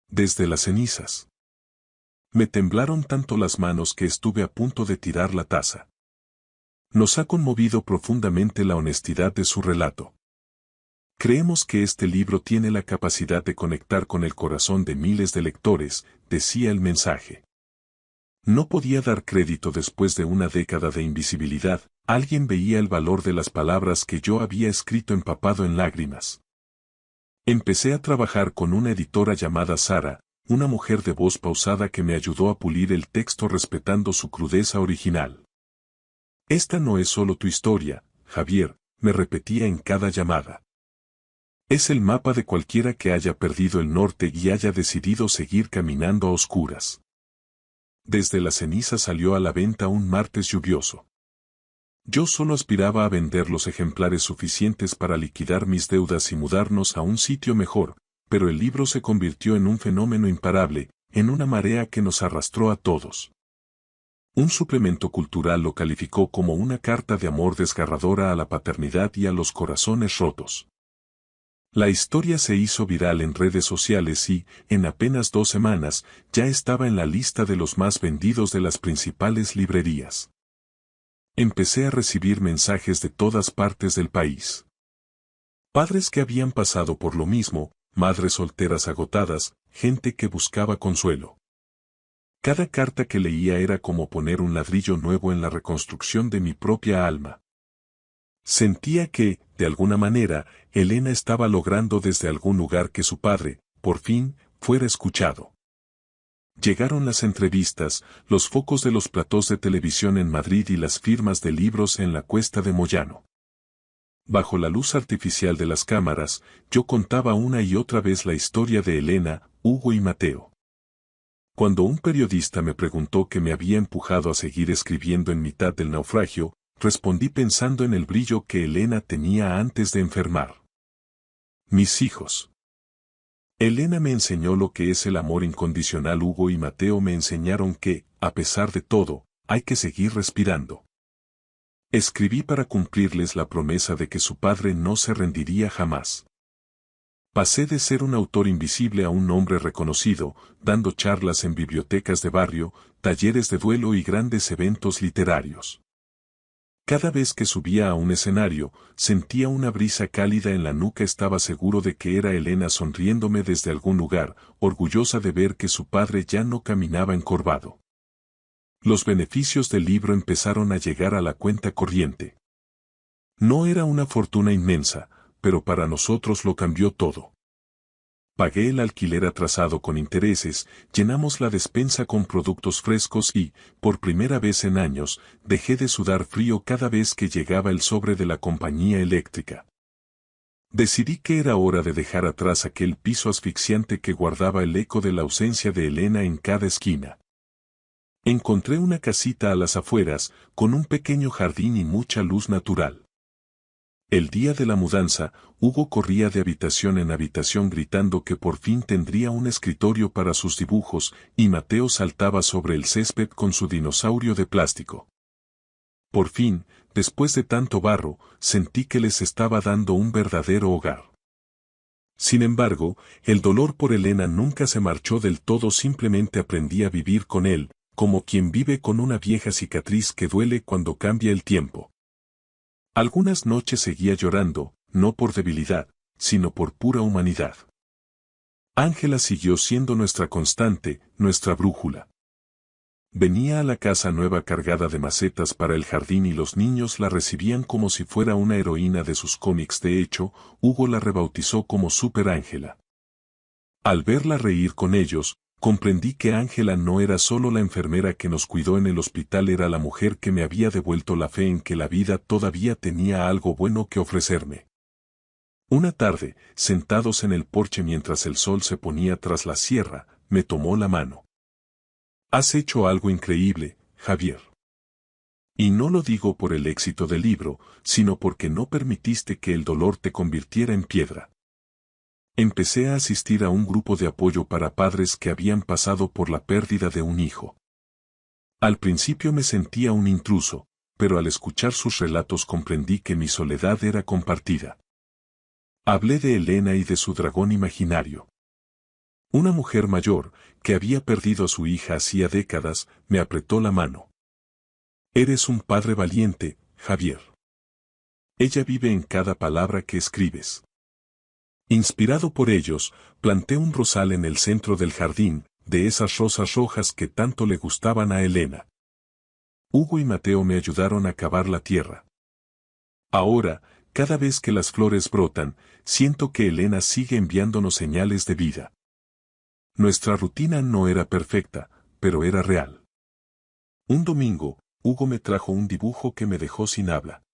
Desde las cenizas. Me temblaron tanto las manos que estuve a punto de tirar la taza. Nos ha conmovido profundamente la honestidad de su relato. Creemos que este libro tiene la capacidad de conectar con el corazón de miles de lectores, decía el mensaje. No podía dar crédito después de una década de invisibilidad, alguien veía el valor de las palabras que yo había escrito empapado en lágrimas. Empecé a trabajar con una editora llamada Sara, una mujer de voz pausada que me ayudó a pulir el texto respetando su crudeza original. Esta no es solo tu historia, Javier, me repetía en cada llamada. Es el mapa de cualquiera que haya perdido el norte y haya decidido seguir caminando a oscuras. Desde la ceniza salió a la venta un martes lluvioso. Yo solo aspiraba a vender los ejemplares suficientes para liquidar mis deudas y mudarnos a un sitio mejor, pero el libro se convirtió en un fenómeno imparable, en una marea que nos arrastró a todos. Un suplemento cultural lo calificó como una carta de amor desgarradora a la paternidad y a los corazones rotos. La historia se hizo viral en redes sociales y, en apenas 2 semanas, ya estaba en la lista de los más vendidos de las principales librerías. Empecé a recibir mensajes de todas partes del país. Padres que habían pasado por lo mismo, madres solteras agotadas, gente que buscaba consuelo. Cada carta que leía era como poner un ladrillo nuevo en la reconstrucción de mi propia alma. Sentía que, de alguna manera, Elena estaba logrando desde algún lugar que su padre, por fin, fuera escuchado. Llegaron las entrevistas, los focos de los platós de televisión en Madrid y las firmas de libros en la Cuesta de Moyano. Bajo la luz artificial de las cámaras, yo contaba una y otra vez la historia de Elena, Hugo y Mateo. Cuando un periodista me preguntó qué me había empujado a seguir escribiendo en mitad del naufragio, respondí pensando en el brillo que Elena tenía antes de enfermar. Mis hijos. Elena me enseñó lo que es el amor incondicional. Hugo y Mateo me enseñaron que, a pesar de todo, hay que seguir respirando. Escribí para cumplirles la promesa de que su padre no se rendiría jamás. Pasé de ser un autor invisible a un hombre reconocido, dando charlas en bibliotecas de barrio, talleres de duelo y grandes eventos literarios. Cada vez que subía a un escenario, sentía una brisa cálida en la nuca. Estaba seguro de que era Elena sonriéndome desde algún lugar, orgullosa de ver que su padre ya no caminaba encorvado. Los beneficios del libro empezaron a llegar a la cuenta corriente. No era una fortuna inmensa, pero para nosotros lo cambió todo. Pagué el alquiler atrasado con intereses, llenamos la despensa con productos frescos y, por primera vez en años, dejé de sudar frío cada vez que llegaba el sobre de la compañía eléctrica. Decidí que era hora de dejar atrás aquel piso asfixiante que guardaba el eco de la ausencia de Elena en cada esquina. Encontré una casita a las afueras, con un pequeño jardín y mucha luz natural. El día de la mudanza, Hugo corría de habitación en habitación gritando que por fin tendría un escritorio para sus dibujos, y Mateo saltaba sobre el césped con su dinosaurio de plástico. Por fin, después de tanto barro, sentí que les estaba dando un verdadero hogar. Sin embargo, el dolor por Elena nunca se marchó del todo. Simplemente aprendí a vivir con él, como quien vive con una vieja cicatriz que duele cuando cambia el tiempo. Algunas noches seguía llorando, no por debilidad, sino por pura humanidad. Ángela siguió siendo nuestra constante, nuestra brújula. Venía a la casa nueva cargada de macetas para el jardín y los niños la recibían como si fuera una heroína de sus cómics. De hecho, Hugo la rebautizó como Super Ángela. Al verla reír con ellos, comprendí que Ángela no era solo la enfermera que nos cuidó en el hospital, era la mujer que me había devuelto la fe en que la vida todavía tenía algo bueno que ofrecerme. Una tarde, sentados en el porche mientras el sol se ponía tras la sierra, me tomó la mano. Has hecho algo increíble, Javier. Y no lo digo por el éxito del libro, sino porque no permitiste que el dolor te convirtiera en piedra. Empecé a asistir a un grupo de apoyo para padres que habían pasado por la pérdida de un hijo. Al principio me sentía un intruso, pero al escuchar sus relatos comprendí que mi soledad era compartida. Hablé de Elena y de su dragón imaginario. Una mujer mayor, que había perdido a su hija hacía décadas, me apretó la mano. Eres un padre valiente, Javier. Ella vive en cada palabra que escribes. Inspirado por ellos, planté un rosal en el centro del jardín, de esas rosas rojas que tanto le gustaban a Elena. Hugo y Mateo me ayudaron a cavar la tierra. Ahora, cada vez que las flores brotan, siento que Elena sigue enviándonos señales de vida. Nuestra rutina no era perfecta, pero era real. Un domingo, Hugo me trajo un dibujo que me dejó sin habla.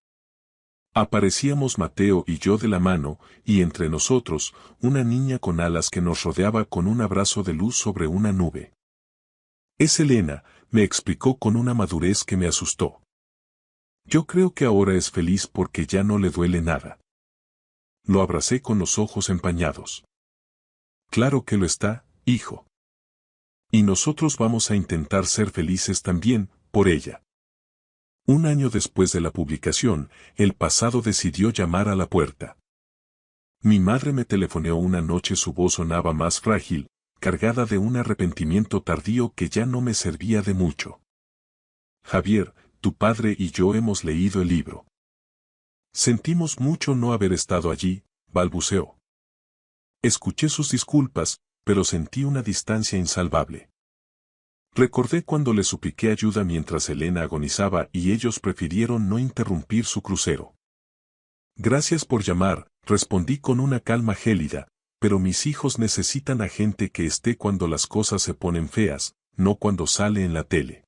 Aparecíamos Mateo y yo de la mano, y entre nosotros, una niña con alas que nos rodeaba con un abrazo de luz sobre una nube. Es Elena, me explicó con una madurez que me asustó. Yo creo que ahora es feliz porque ya no le duele nada. Lo abracé con los ojos empañados. Claro que lo está, hijo. Y nosotros vamos a intentar ser felices también, por ella. Un año después de la publicación, el pasado decidió llamar a la puerta. Mi madre me telefoneó una noche. Su voz sonaba más frágil, cargada de un arrepentimiento tardío que ya no me servía de mucho. Javier, tu padre y yo hemos leído el libro. Sentimos mucho no haber estado allí, balbuceó. Escuché sus disculpas, pero sentí una distancia insalvable. Recordé cuando le supliqué ayuda mientras Elena agonizaba y ellos prefirieron no interrumpir su crucero. Gracias por llamar, respondí con una calma gélida, pero mis hijos necesitan a gente que esté cuando las cosas se ponen feas, no cuando sale en la tele.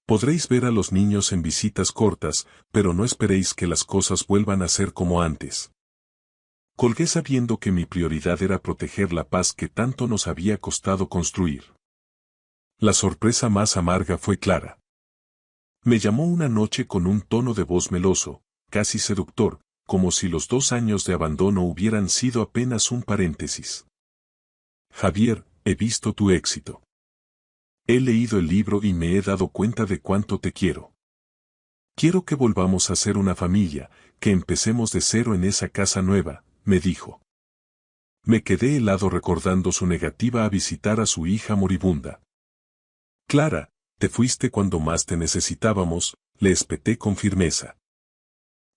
Podréis ver a los niños en visitas cortas, pero no esperéis que las cosas vuelvan a ser como antes. Colgué sabiendo que mi prioridad era proteger la paz que tanto nos había costado construir. La sorpresa más amarga fue Clara. Me llamó una noche con un tono de voz meloso, casi seductor, como si los 2 años de abandono hubieran sido apenas un paréntesis. Javier, he visto tu éxito. He leído el libro y me he dado cuenta de cuánto te quiero. Quiero que volvamos a ser una familia, que empecemos de cero en esa casa nueva, me dijo. Me quedé helado recordando su negativa a visitar a su hija moribunda. Clara, te fuiste cuando más te necesitábamos, le espeté con firmeza.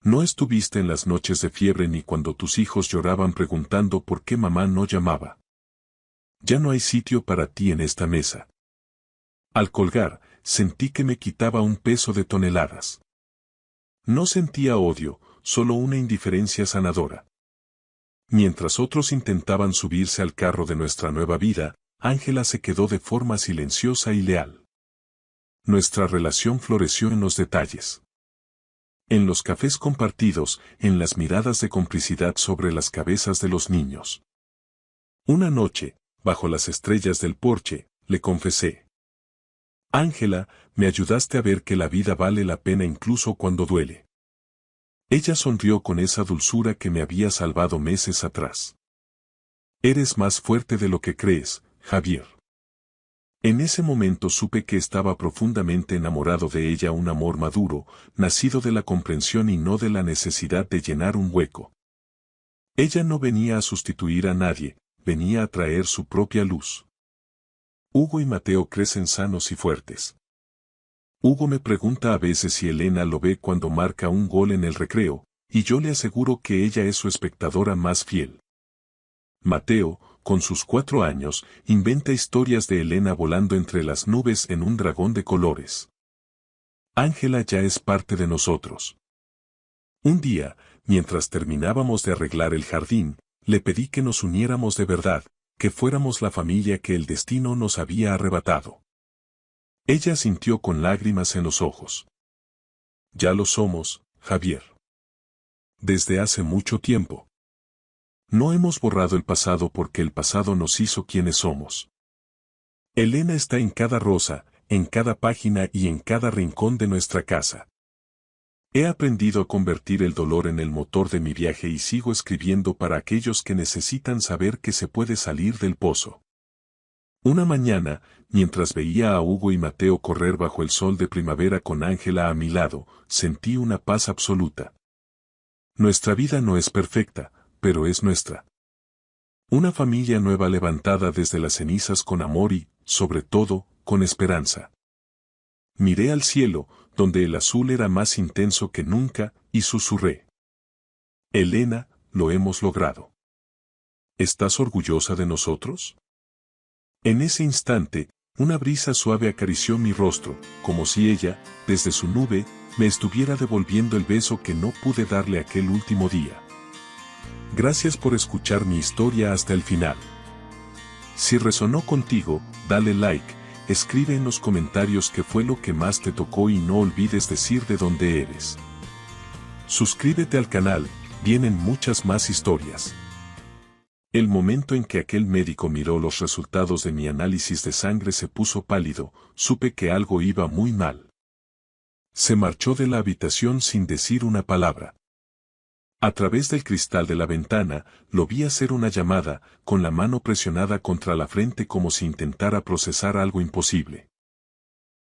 No estuviste en las noches de fiebre ni cuando tus hijos lloraban preguntando por qué mamá no llamaba. Ya no hay sitio para ti en esta mesa. Al colgar, sentí que me quitaba un peso de toneladas. No sentía odio, solo una indiferencia sanadora. Mientras otros intentaban subirse al carro de nuestra nueva vida, Ángela se quedó de forma silenciosa y leal. Nuestra relación floreció en los detalles. En los cafés compartidos, en las miradas de complicidad sobre las cabezas de los niños. Una noche, bajo las estrellas del porche, le confesé. Ángela, me ayudaste a ver que la vida vale la pena incluso cuando duele. Ella sonrió con esa dulzura que me había salvado meses atrás. Eres más fuerte de lo que crees, Javier. En ese momento supe que estaba profundamente enamorado de ella, un amor maduro, nacido de la comprensión y no de la necesidad de llenar un hueco. Ella no venía a sustituir a nadie, venía a traer su propia luz. Hugo y Mateo crecen sanos y fuertes. Hugo me pregunta a veces si Elena lo ve cuando marca un gol en el recreo, y yo le aseguro que ella es su espectadora más fiel. Mateo, con sus 4 años, inventa historias de Elena volando entre las nubes en un dragón de colores. Ángela ya es parte de nosotros. Un día, mientras terminábamos de arreglar el jardín, le pedí que nos uniéramos de verdad, que fuéramos la familia que el destino nos había arrebatado. Ella sintió con lágrimas en los ojos. Ya lo somos, Javier. Desde hace mucho tiempo. No hemos borrado el pasado porque el pasado nos hizo quienes somos. Elena está en cada rosa, en cada página y en cada rincón de nuestra casa. He aprendido a convertir el dolor en el motor de mi viaje y sigo escribiendo para aquellos que necesitan saber que se puede salir del pozo. Una mañana, mientras veía a Hugo y Mateo correr bajo el sol de primavera con Ángela a mi lado, sentí una paz absoluta. Nuestra vida no es perfecta, pero es nuestra. Una familia nueva levantada desde las cenizas con amor y, sobre todo, con esperanza. Miré al cielo, donde el azul era más intenso que nunca, y susurré. Elena, lo hemos logrado. ¿Estás orgullosa de nosotros? En ese instante, una brisa suave acarició mi rostro, como si ella, desde su nube, me estuviera devolviendo el beso que no pude darle aquel último día. Gracias por escuchar mi historia hasta el final. Si resonó contigo, dale like, escribe en los comentarios qué fue lo que más te tocó y no olvides decir de dónde eres. Suscríbete al canal, vienen muchas más historias. El momento en que aquel médico miró los resultados de mi análisis de sangre se puso pálido, supe que algo iba muy mal. Se marchó de la habitación sin decir una palabra. A través del cristal de la ventana, lo vi hacer una llamada, con la mano presionada contra la frente como si intentara procesar algo imposible.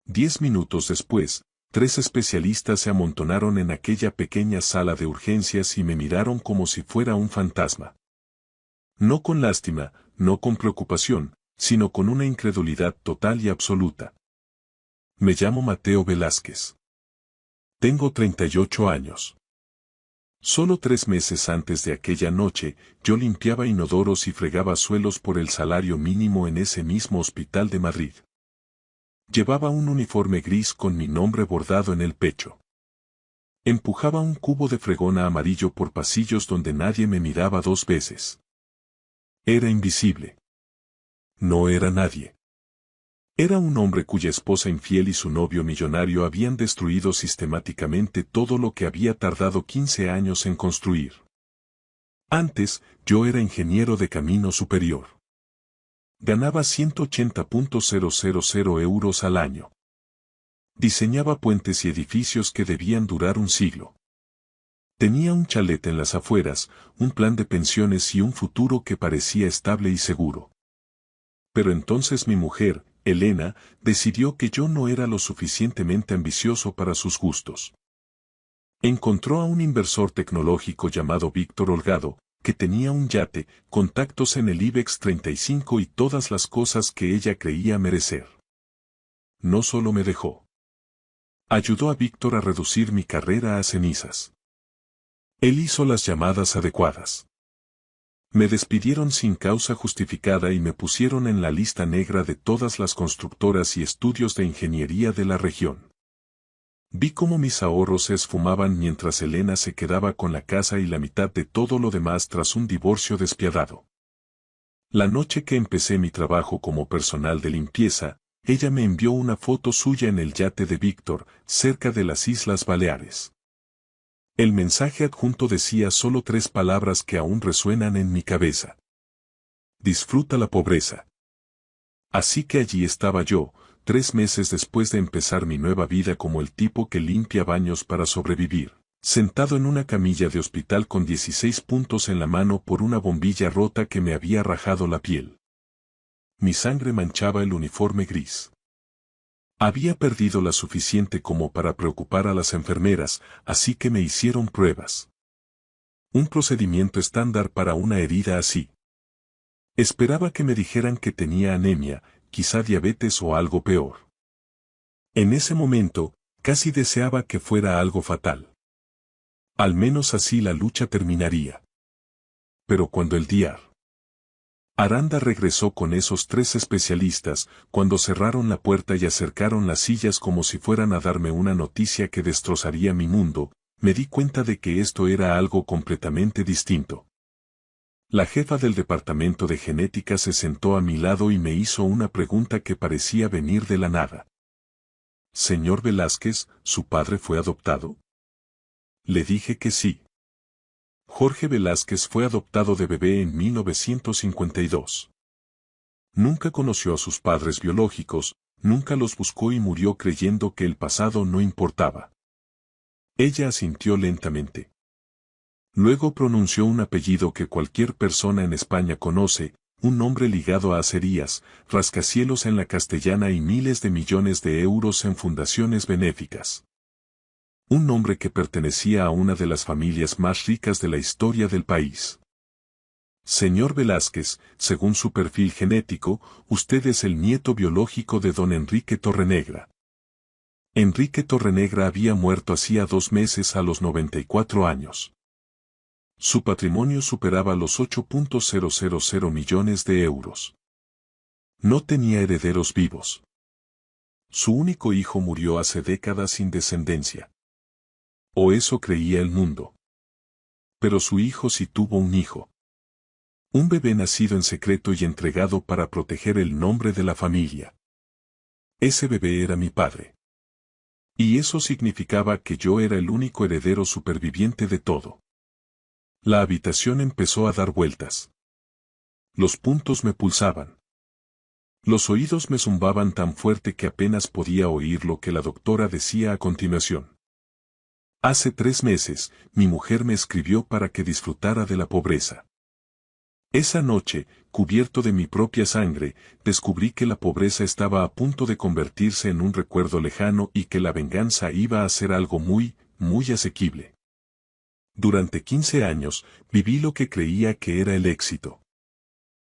10 minutos después, 3 especialistas se amontonaron en aquella pequeña sala de urgencias y me miraron como si fuera un fantasma. No con lástima, no con preocupación, sino con una incredulidad total y absoluta. Me llamo Mateo Velázquez. Tengo 38 años. Solo 3 meses antes de aquella noche, yo limpiaba inodoros y fregaba suelos por el salario mínimo en ese mismo hospital de Madrid. Llevaba un uniforme gris con mi nombre bordado en el pecho. Empujaba un cubo de fregona amarillo por pasillos donde nadie me miraba 2 veces. Era invisible. No era nadie. Era un hombre cuya esposa infiel y su novio millonario habían destruido sistemáticamente todo lo que había tardado 15 años en construir. Antes, yo era ingeniero de camino superior. Ganaba 180.000 euros al año. Diseñaba puentes y edificios que debían durar un siglo. Tenía un chalet en las afueras, un plan de pensiones y un futuro que parecía estable y seguro. Pero entonces mi mujer, Elena, decidió que yo no era lo suficientemente ambicioso para sus gustos. Encontró a un inversor tecnológico llamado Víctor Holgado, que tenía un yate, contactos en el IBEX 35 y todas las cosas que ella creía merecer. No solo me dejó. Ayudó a Víctor a reducir mi carrera a cenizas. Él hizo las llamadas adecuadas. Me despidieron sin causa justificada y me pusieron en la lista negra de todas las constructoras y estudios de ingeniería de la región. Vi cómo mis ahorros se esfumaban mientras Elena se quedaba con la casa y la mitad de todo lo demás tras un divorcio despiadado. La noche que empecé mi trabajo como personal de limpieza, ella me envió una foto suya en el yate de Víctor, cerca de las Islas Baleares. El mensaje adjunto decía solo 3 palabras que aún resuenan en mi cabeza. Disfruta la pobreza. Así que allí estaba yo, 3 meses después de empezar mi nueva vida como el tipo que limpia baños para sobrevivir, sentado en una camilla de hospital con 16 puntos en la mano por una bombilla rota que me había rajado la piel. Mi sangre manchaba el uniforme gris. Había perdido la suficiente como para preocupar a las enfermeras, así que me hicieron pruebas. Un procedimiento estándar para una herida así. Esperaba que me dijeran que tenía anemia, quizá diabetes o algo peor. En ese momento, casi deseaba que fuera algo fatal. Al menos así la lucha terminaría. Pero cuando el Dr. Aranda regresó con esos 3 especialistas, cuando cerraron la puerta y acercaron las sillas como si fueran a darme una noticia que destrozaría mi mundo, me di cuenta de que esto era algo completamente distinto. La jefa del departamento de genética se sentó a mi lado y me hizo una pregunta que parecía venir de la nada. Señor Velázquez, ¿su padre fue adoptado? Le dije que sí. Jorge Velázquez fue adoptado de bebé en 1952. Nunca conoció a sus padres biológicos, nunca los buscó y murió creyendo que el pasado no importaba. Ella asintió lentamente. Luego pronunció un apellido que cualquier persona en España conoce, un nombre ligado a acerías, rascacielos en la Castellana y miles de millones de euros en fundaciones benéficas. Un nombre que pertenecía a una de las familias más ricas de la historia del país. Señor Velázquez, según su perfil genético, usted es el nieto biológico de don Enrique Torrenegra. Enrique Torrenegra había muerto hacía 2 meses a los 94 años. Su patrimonio superaba los 8.000 millones de euros. No tenía herederos vivos. Su único hijo murió hace décadas sin descendencia. O eso creía el mundo. Pero su hijo sí tuvo un hijo. Un bebé nacido en secreto y entregado para proteger el nombre de la familia. Ese bebé era mi padre. Y eso significaba que yo era el único heredero superviviente de todo. La habitación empezó a dar vueltas. Los puntos me pulsaban. Los oídos me zumbaban tan fuerte que apenas podía oír lo que la doctora decía a continuación. Hace 3 meses, mi mujer me escribió para que disfrutara de la pobreza. Esa noche, cubierto de mi propia sangre, descubrí que la pobreza estaba a punto de convertirse en un recuerdo lejano y que la venganza iba a ser algo muy, muy asequible. Durante 15 años, viví lo que creía que era el éxito.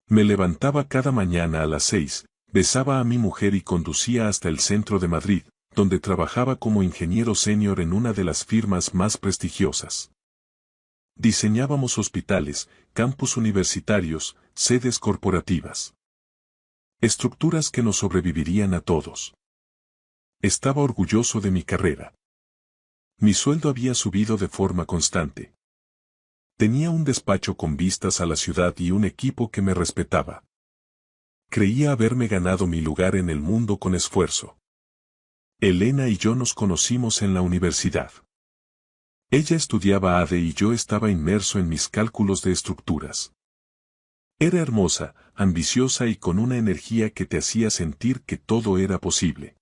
Me levantaba cada mañana a las 6, besaba a mi mujer y conducía hasta el centro de Madrid, donde trabajaba como ingeniero senior en una de las firmas más prestigiosas. Diseñábamos hospitales, campus universitarios, sedes corporativas. Estructuras que nos sobrevivirían a todos. Estaba orgulloso de mi carrera. Mi sueldo había subido de forma constante. Tenía un despacho con vistas a la ciudad y un equipo que me respetaba. Creía haberme ganado mi lugar en el mundo con esfuerzo. Elena y yo nos conocimos en la universidad. Ella estudiaba ADE y yo estaba inmerso en mis cálculos de estructuras. Era hermosa, ambiciosa y con una energía que te hacía sentir que todo era posible.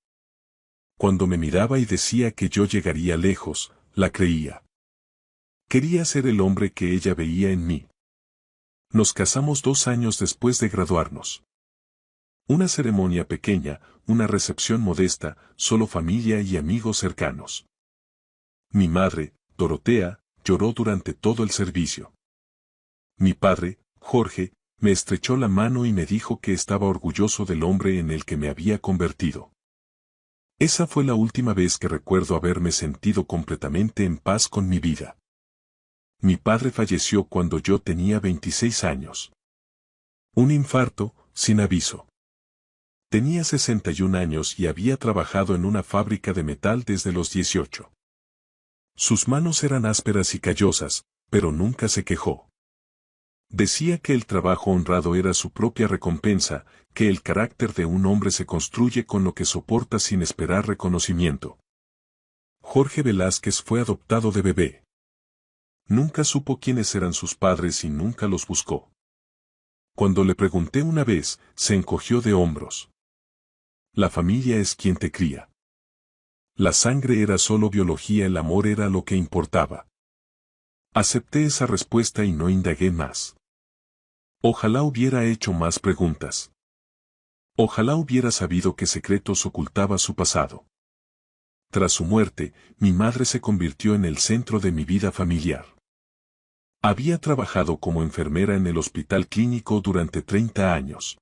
Cuando me miraba y decía que yo llegaría lejos, la creía. Quería ser el hombre que ella veía en mí. Nos casamos 2 años después de graduarnos. Una ceremonia pequeña, una recepción modesta, solo familia y amigos cercanos. Mi madre, Dorotea, lloró durante todo el servicio. Mi padre, Jorge, me estrechó la mano y me dijo que estaba orgulloso del hombre en el que me había convertido. Esa fue la última vez que recuerdo haberme sentido completamente en paz con mi vida. Mi padre falleció cuando yo tenía 26 años. Un infarto, sin aviso. Tenía 61 años y había trabajado en una fábrica de metal desde los 18. Sus manos eran ásperas y callosas, pero nunca se quejó. Decía que el trabajo honrado era su propia recompensa, que el carácter de un hombre se construye con lo que soporta sin esperar reconocimiento. Jorge Velázquez fue adoptado de bebé. Nunca supo quiénes eran sus padres y nunca los buscó. Cuando le pregunté una vez, se encogió de hombros. La familia es quien te cría. La sangre era solo biología, el amor era lo que importaba. Acepté esa respuesta y no indagué más. Ojalá hubiera hecho más preguntas. Ojalá hubiera sabido qué secretos ocultaba su pasado. Tras su muerte, mi madre se convirtió en el centro de mi vida familiar. Había trabajado como enfermera en el hospital clínico durante 30 años.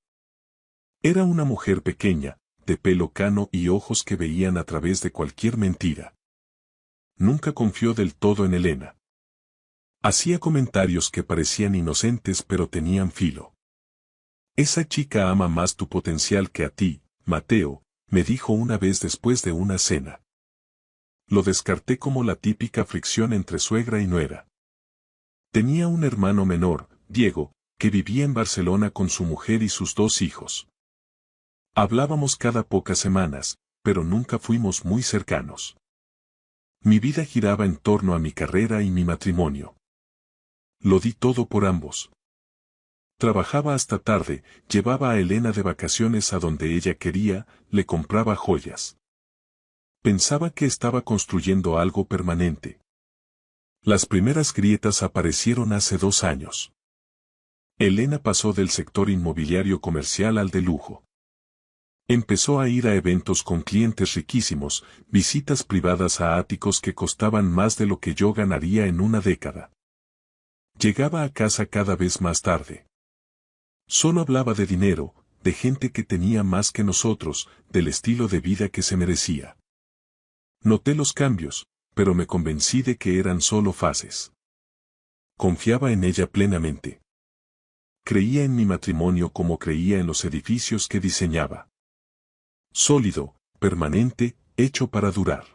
Era una mujer pequeña, de pelo cano y ojos que veían a través de cualquier mentira. Nunca confió del todo en Elena. Hacía comentarios que parecían inocentes pero tenían filo. Esa chica ama más tu potencial que a ti, Mateo, me dijo una vez después de una cena. Lo descarté como la típica fricción entre suegra y nuera. Tenía un hermano menor, Diego, que vivía en Barcelona con su mujer y sus 2 hijos. Hablábamos cada pocas semanas, pero nunca fuimos muy cercanos. Mi vida giraba en torno a mi carrera y mi matrimonio. Lo di todo por ambos. Trabajaba hasta tarde, llevaba a Elena de vacaciones a donde ella quería, le compraba joyas. Pensaba que estaba construyendo algo permanente. Las primeras grietas aparecieron hace 2 años. Elena pasó del sector inmobiliario comercial al de lujo. Empezó a ir a eventos con clientes riquísimos, visitas privadas a áticos que costaban más de lo que yo ganaría en una década. Llegaba a casa cada vez más tarde. Solo hablaba de dinero, de gente que tenía más que nosotros, del estilo de vida que se merecía. Noté los cambios, pero me convencí de que eran solo fases. Confiaba en ella plenamente. Creía en mi matrimonio como creía en los edificios que diseñaba. Sólido, permanente, hecho para durar.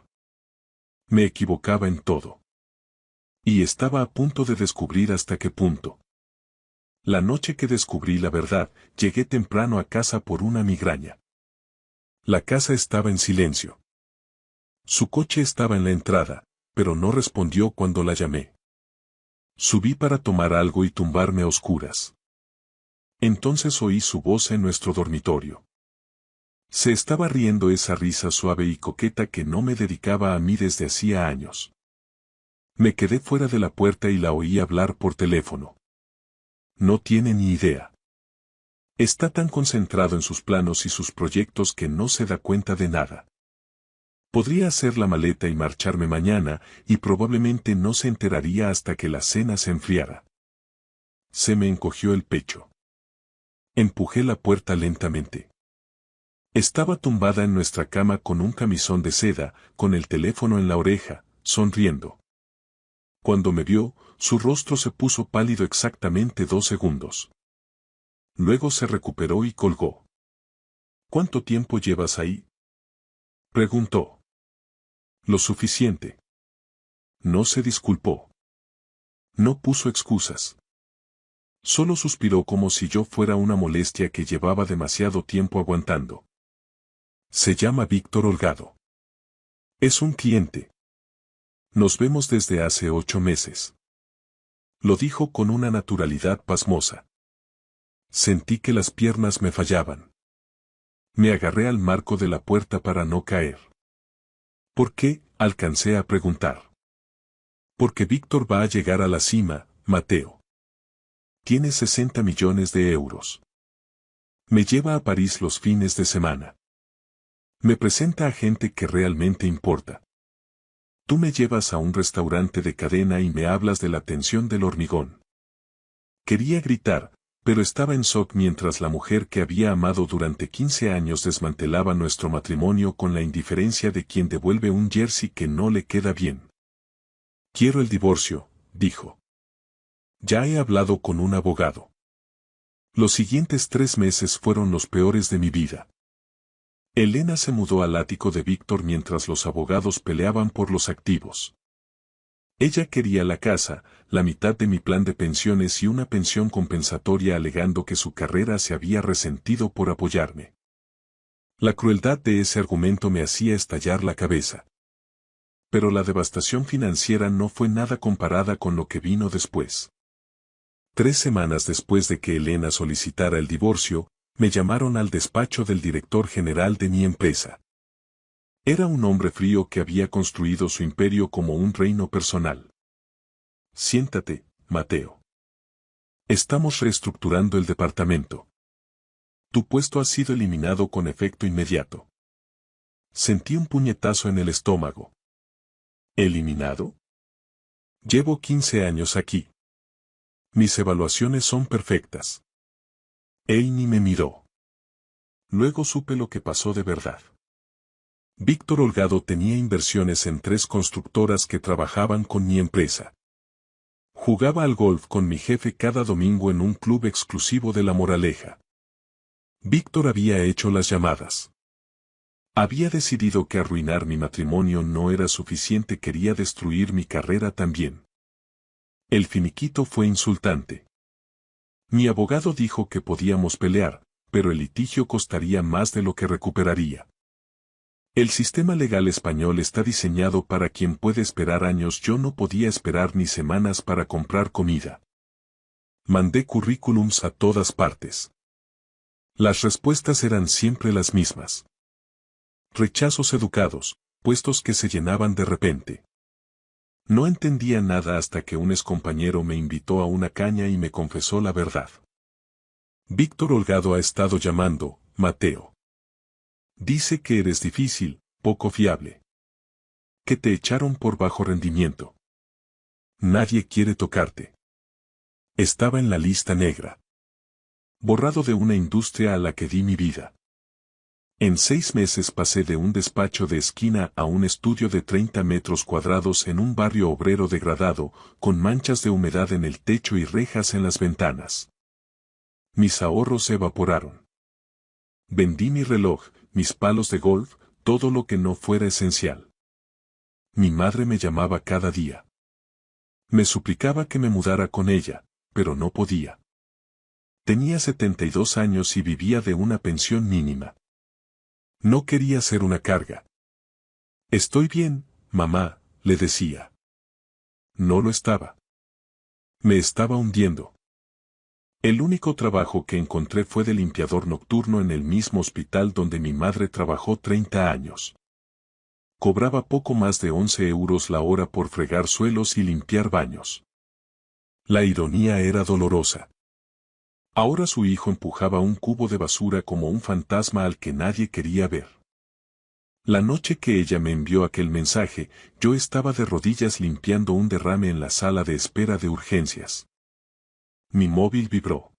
Me equivocaba en todo. Y estaba a punto de descubrir hasta qué punto. La noche que descubrí la verdad, llegué temprano a casa por una migraña. La casa estaba en silencio. Su coche estaba en la entrada, pero no respondió cuando la llamé. Subí para tomar algo y tumbarme a oscuras. Entonces oí su voz en nuestro dormitorio. Se estaba riendo, esa risa suave y coqueta que no me dedicaba a mí desde hacía años. Me quedé fuera de la puerta y la oí hablar por teléfono. No tiene ni idea. Está tan concentrado en sus planos y sus proyectos que no se da cuenta de nada. Podría hacer la maleta y marcharme mañana, y probablemente no se enteraría hasta que la cena se enfriara. Se me encogió el pecho. Empujé la puerta lentamente. Estaba tumbada en nuestra cama con un camisón de seda, con el teléfono en la oreja, sonriendo. Cuando me vio, su rostro se puso pálido exactamente 2 segundos. Luego se recuperó y colgó. ¿Cuánto tiempo llevas ahí? Preguntó. Lo suficiente. No se disculpó. No puso excusas. Solo suspiró como si yo fuera una molestia que llevaba demasiado tiempo aguantando. Se llama Víctor Holgado. Es un cliente. Nos vemos desde hace 8 meses. Lo dijo con una naturalidad pasmosa. Sentí que las piernas me fallaban. Me agarré al marco de la puerta para no caer. ¿Por qué? Alcancé a preguntar. Porque Víctor va a llegar a la cima, Mateo. Tiene 60 millones de euros. Me lleva a París los fines de semana. Me presenta a gente que realmente importa. Tú me llevas a un restaurante de cadena y me hablas de la tensión del hormigón. Quería gritar, pero estaba en shock mientras la mujer que había amado durante 15 años desmantelaba nuestro matrimonio con la indiferencia de quien devuelve un jersey que no le queda bien. Quiero el divorcio, dijo. Ya he hablado con un abogado. Los siguientes 3 meses fueron los peores de mi vida. Elena se mudó al ático de Víctor mientras los abogados peleaban por los activos. Ella quería la casa, la mitad de mi plan de pensiones y una pensión compensatoria alegando que su carrera se había resentido por apoyarme. La crueldad de ese argumento me hacía estallar la cabeza. Pero la devastación financiera no fue nada comparada con lo que vino después. 3 semanas después de que Elena solicitara el divorcio, me llamaron al despacho del director general de mi empresa. Era un hombre frío que había construido su imperio como un reino personal. Siéntate, Mateo. Estamos reestructurando el departamento. Tu puesto ha sido eliminado con efecto inmediato. Sentí un puñetazo en el estómago. ¿Eliminado? Llevo 15 años aquí. Mis evaluaciones son perfectas. Amy me miró. Luego supe lo que pasó de verdad. Víctor Holgado tenía inversiones en 3 constructoras que trabajaban con mi empresa. Jugaba al golf con mi jefe cada domingo en un club exclusivo de La Moraleja. Víctor había hecho las llamadas. Había decidido que arruinar mi matrimonio no era suficiente, quería destruir mi carrera también. El finiquito fue insultante. Mi abogado dijo que podíamos pelear, pero el litigio costaría más de lo que recuperaría. El sistema legal español está diseñado para quien puede esperar años. Yo no podía esperar ni semanas para comprar comida. Mandé currículums a todas partes. Las respuestas eran siempre las mismas. Rechazos educados, puestos que se llenaban de repente. No entendía nada hasta que un excompañero me invitó a una caña y me confesó la verdad. Víctor Holgado ha estado llamando, Mateo. Dice que eres difícil, poco fiable. Que te echaron por bajo rendimiento. Nadie quiere tocarte. Estaba en la lista negra. Borrado de una industria a la que di mi vida. En 6 meses pasé de un despacho de esquina a un estudio de 30 metros cuadrados en un barrio obrero degradado, con manchas de humedad en el techo y rejas en las ventanas. Mis ahorros se evaporaron. Vendí mi reloj, mis palos de golf, todo lo que no fuera esencial. Mi madre me llamaba cada día. Me suplicaba que me mudara con ella, pero no podía. Tenía 72 años y vivía de una pensión mínima. No quería ser una carga. Estoy bien, mamá, le decía. No lo estaba. Me estaba hundiendo. El único trabajo que encontré fue de limpiador nocturno en el mismo hospital donde mi madre trabajó 30 años. Cobraba poco más de 11 euros la hora por fregar suelos y limpiar baños. La ironía era dolorosa. Ahora su hijo empujaba un cubo de basura como un fantasma al que nadie quería ver. La noche que ella me envió aquel mensaje, yo estaba de rodillas limpiando un derrame en la sala de espera de urgencias. Mi móvil vibró.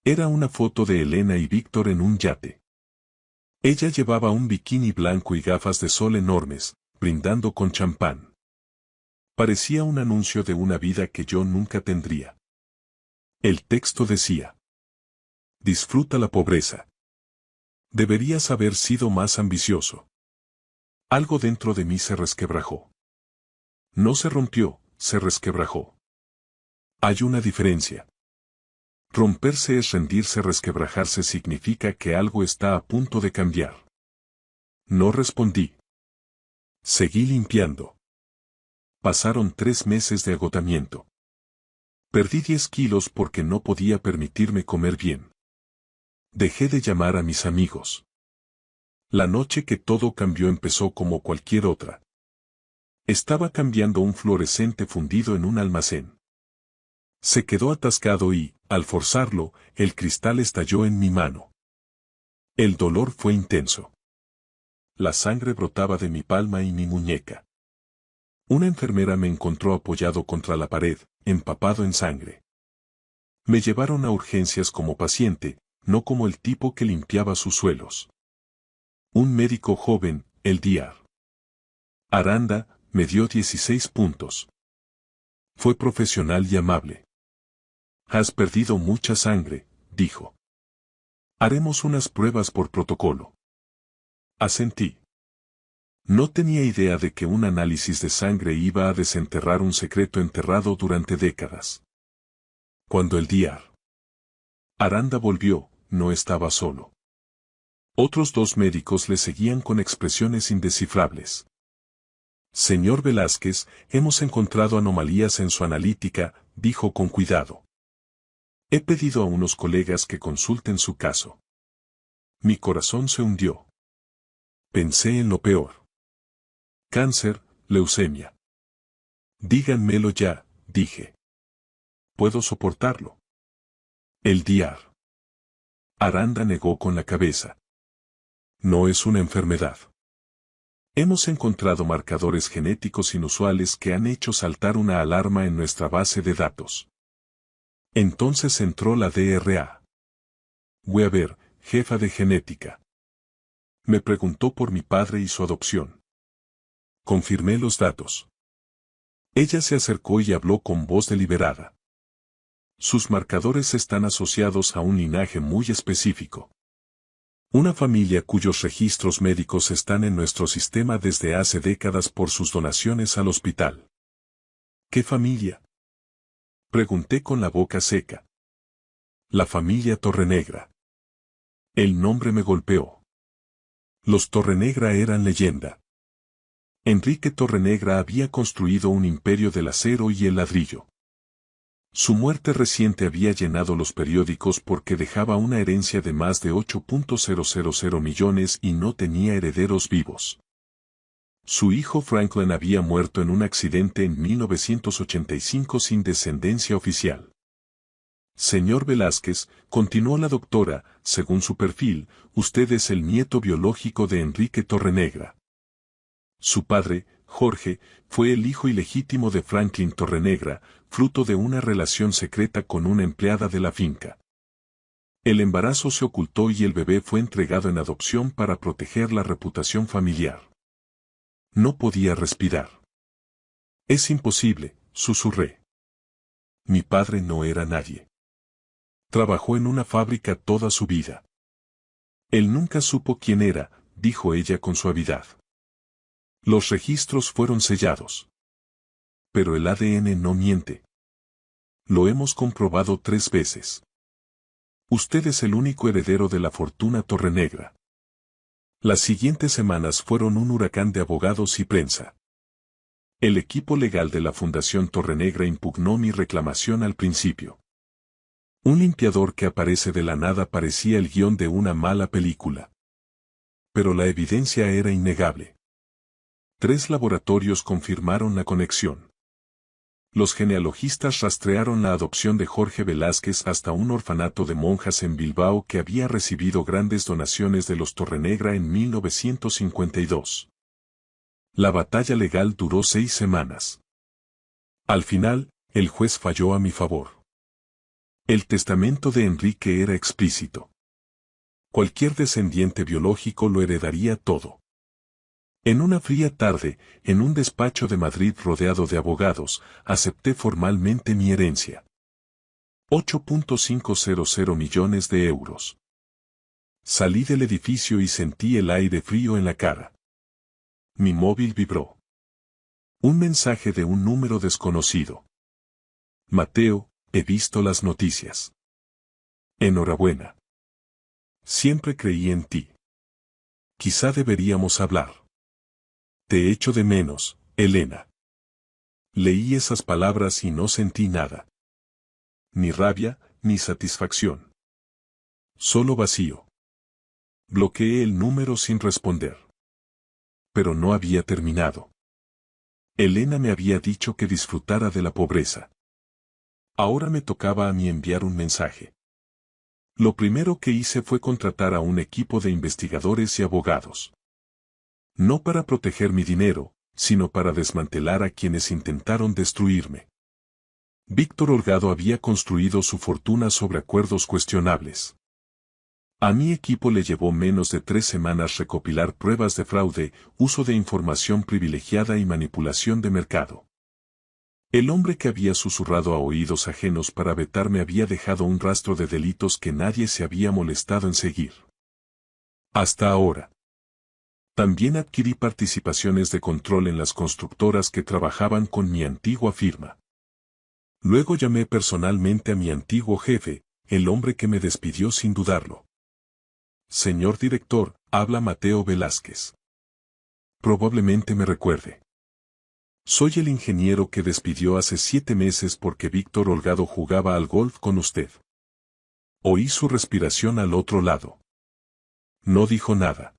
Era una foto de Elena y Víctor en un yate. Ella llevaba un bikini blanco y gafas de sol enormes, brindando con champán. Parecía un anuncio de una vida que yo nunca tendría. El texto decía: disfruta la pobreza. Deberías haber sido más ambicioso. Algo dentro de mí se resquebrajó. No se rompió, se resquebrajó. Hay una diferencia. Romperse es rendirse, resquebrajarse significa que algo está a punto de cambiar. No respondí. Seguí limpiando. Pasaron 3 meses de agotamiento. Perdí 10 kilos porque no podía permitirme comer bien. Dejé de llamar a mis amigos. La noche que todo cambió empezó como cualquier otra. Estaba cambiando un fluorescente fundido en un almacén. Se quedó atascado y, al forzarlo, el cristal estalló en mi mano. El dolor fue intenso. La sangre brotaba de mi palma y mi muñeca. Una enfermera me encontró apoyado contra la pared, empapado en sangre. Me llevaron a urgencias como paciente, no como el tipo que limpiaba sus suelos. Un médico joven, el Dr. Aranda, me dio 16 puntos. Fue profesional y amable. Has perdido mucha sangre, dijo. Haremos unas pruebas por protocolo. Asentí. No tenía idea de que un análisis de sangre iba a desenterrar un secreto enterrado durante décadas. Cuando el Dr. Aranda volvió, no estaba solo. Otros 2 médicos le seguían con expresiones indescifrables. Señor Velázquez, hemos encontrado anomalías en su analítica, dijo con cuidado. He pedido a unos colegas que consulten su caso. Mi corazón se hundió. Pensé en lo peor. Cáncer, leucemia. Díganmelo ya, dije. Puedo soportarlo. El Dr. Aranda negó con la cabeza. No es una enfermedad. Hemos encontrado marcadores genéticos inusuales que han hecho saltar una alarma en nuestra base de datos. Entonces entró la DRA. Weaver, jefa de genética. Me preguntó por mi padre y su adopción. Confirmé los datos. Ella se acercó y habló con voz deliberada. Sus marcadores están asociados a un linaje muy específico. Una familia cuyos registros médicos están en nuestro sistema desde hace décadas por sus donaciones al hospital. ¿Qué familia? Pregunté con la boca seca. La familia Torrenegra. El nombre me golpeó. Los Torrenegra eran leyenda. Enrique Torrenegra había construido un imperio del acero y el ladrillo. Su muerte reciente había llenado los periódicos porque dejaba una herencia de más de 8.000 millones y no tenía herederos vivos. Su hijo Franklin había muerto en un accidente en 1985 sin descendencia oficial. Señor Velázquez, continuó la doctora, según su perfil, usted es el nieto biológico de Enrique Torrenegra. Su padre, Jorge, fue el hijo ilegítimo de Franklin Torrenegra, fruto de una relación secreta con una empleada de la finca. El embarazo se ocultó y el bebé fue entregado en adopción para proteger la reputación familiar. No podía respirar. Es imposible, susurré. Mi padre no era nadie. Trabajó en una fábrica toda su vida. Él nunca supo quién era, dijo ella con suavidad. Los registros fueron sellados. Pero el ADN no miente. Lo hemos comprobado 3 veces. Usted es el único heredero de la fortuna Torrenegra. Las siguientes semanas fueron un huracán de abogados y prensa. El equipo legal de la Fundación Torrenegra impugnó mi reclamación al principio. Un limpiador que aparece de la nada parecía el guión de una mala película. Pero la evidencia era innegable. 3 laboratorios confirmaron la conexión. Los genealogistas rastrearon la adopción de Jorge Velázquez hasta un orfanato de monjas en Bilbao que había recibido grandes donaciones de los Torrenegra en 1952. La batalla legal duró 6 semanas. Al final, el juez falló a mi favor. El testamento de Enrique era explícito. Cualquier descendiente biológico lo heredaría todo. En una fría tarde, en un despacho de Madrid rodeado de abogados, acepté formalmente mi herencia. 8.500 millones de euros. Salí del edificio y sentí el aire frío en la cara. Mi móvil vibró. Un mensaje de un número desconocido. Mateo, he visto las noticias. Enhorabuena. Siempre creí en ti. Quizá deberíamos hablar. Te echo de menos, Elena. Leí esas palabras y no sentí nada. Ni rabia, ni satisfacción. Solo vacío. Bloqueé el número sin responder. Pero no había terminado. Elena me había dicho que disfrutara de la pobreza. Ahora me tocaba a mí enviar un mensaje. Lo primero que hice fue contratar a un equipo de investigadores y abogados. No para proteger mi dinero, sino para desmantelar a quienes intentaron destruirme. Víctor Holgado había construido su fortuna sobre acuerdos cuestionables. A mi equipo le llevó menos de 3 semanas recopilar pruebas de fraude, uso de información privilegiada y manipulación de mercado. El hombre que había susurrado a oídos ajenos para vetarme había dejado un rastro de delitos que nadie se había molestado en seguir. Hasta ahora. También adquirí participaciones de control en las constructoras que trabajaban con mi antigua firma. Luego llamé personalmente a mi antiguo jefe, el hombre que me despidió sin dudarlo. Señor director, habla Mateo Velázquez. Probablemente me recuerde. Soy el ingeniero que despidió hace 7 meses porque Víctor Holgado jugaba al golf con usted. Oí su respiración al otro lado. No dijo nada.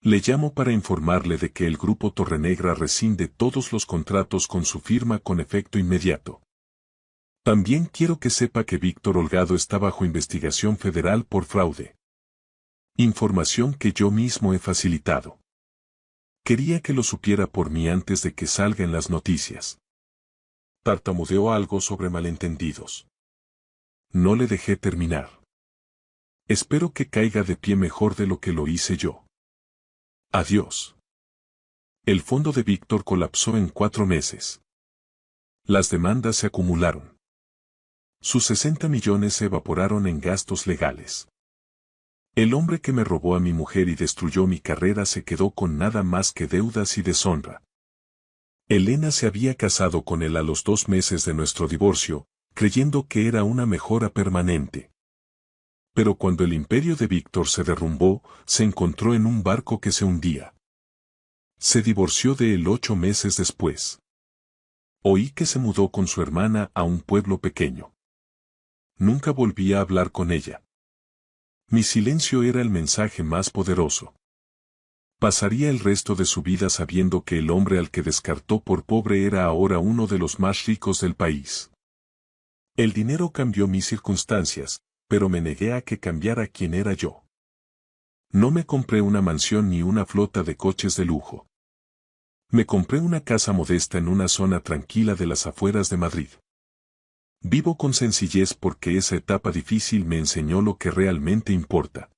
Le llamo para informarle de que el Grupo Torrenegra rescinde todos los contratos con su firma con efecto inmediato. También quiero que sepa que Víctor Holgado está bajo investigación federal por fraude. Información que yo mismo he facilitado. Quería que lo supiera por mí antes de que salga en las noticias. Tartamudeó algo sobre malentendidos. No le dejé terminar. Espero que caiga de pie mejor de lo que lo hice yo. Adiós. El fondo de Víctor colapsó en 4 meses. Las demandas se acumularon. Sus 60 millones se evaporaron en gastos legales. El hombre que me robó a mi mujer y destruyó mi carrera se quedó con nada más que deudas y deshonra. Elena se había casado con él a los 2 meses de nuestro divorcio, creyendo que era una mejora permanente. Pero cuando el imperio de Víctor se derrumbó, se encontró en un barco que se hundía. Se divorció de él 8 meses después. Oí que se mudó con su hermana a un pueblo pequeño. Nunca volví a hablar con ella. Mi silencio era el mensaje más poderoso. Pasaría el resto de su vida sabiendo que el hombre al que descartó por pobre era ahora uno de los más ricos del país. El dinero cambió mis circunstancias, pero me negué a que cambiara quién era yo. No me compré una mansión ni una flota de coches de lujo. Me compré una casa modesta en una zona tranquila de las afueras de Madrid. Vivo con sencillez porque esa etapa difícil me enseñó lo que realmente importa.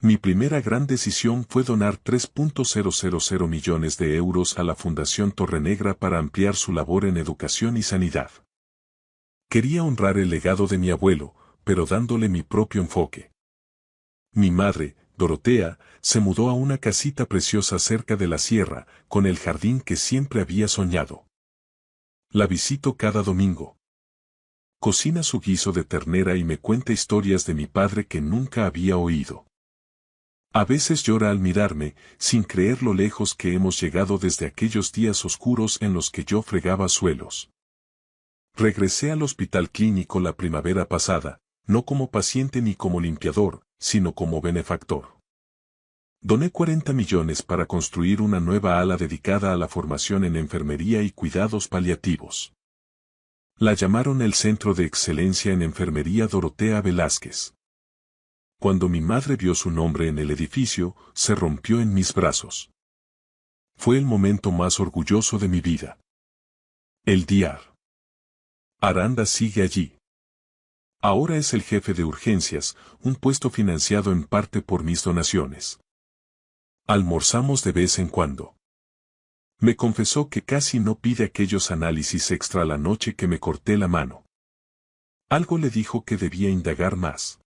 Mi primera gran decisión fue donar 3.000 millones de euros a la Fundación Torrenegra para ampliar su labor en educación y sanidad. Quería honrar el legado de mi abuelo, pero dándole mi propio enfoque. Mi madre, Dorotea, se mudó a una casita preciosa cerca de la sierra, con el jardín que siempre había soñado. La visito cada domingo. Cocina su guiso de ternera y me cuenta historias de mi padre que nunca había oído. A veces llora al mirarme, sin creer lo lejos que hemos llegado desde aquellos días oscuros en los que yo fregaba suelos. Regresé al hospital clínico la primavera pasada, no como paciente ni como limpiador, sino como benefactor. Doné 40 millones para construir una nueva ala dedicada a la formación en enfermería y cuidados paliativos. La llamaron el Centro de Excelencia en Enfermería Dorotea Velázquez. Cuando mi madre vio su nombre en el edificio, se rompió en mis brazos. Fue el momento más orgulloso de mi vida. El DIAR. Aranda sigue allí. Ahora es el jefe de urgencias, un puesto financiado en parte por mis donaciones. Almorzamos de vez en cuando. Me confesó que casi no pide aquellos análisis extra la noche que me corté la mano. Algo le dijo que debía indagar más.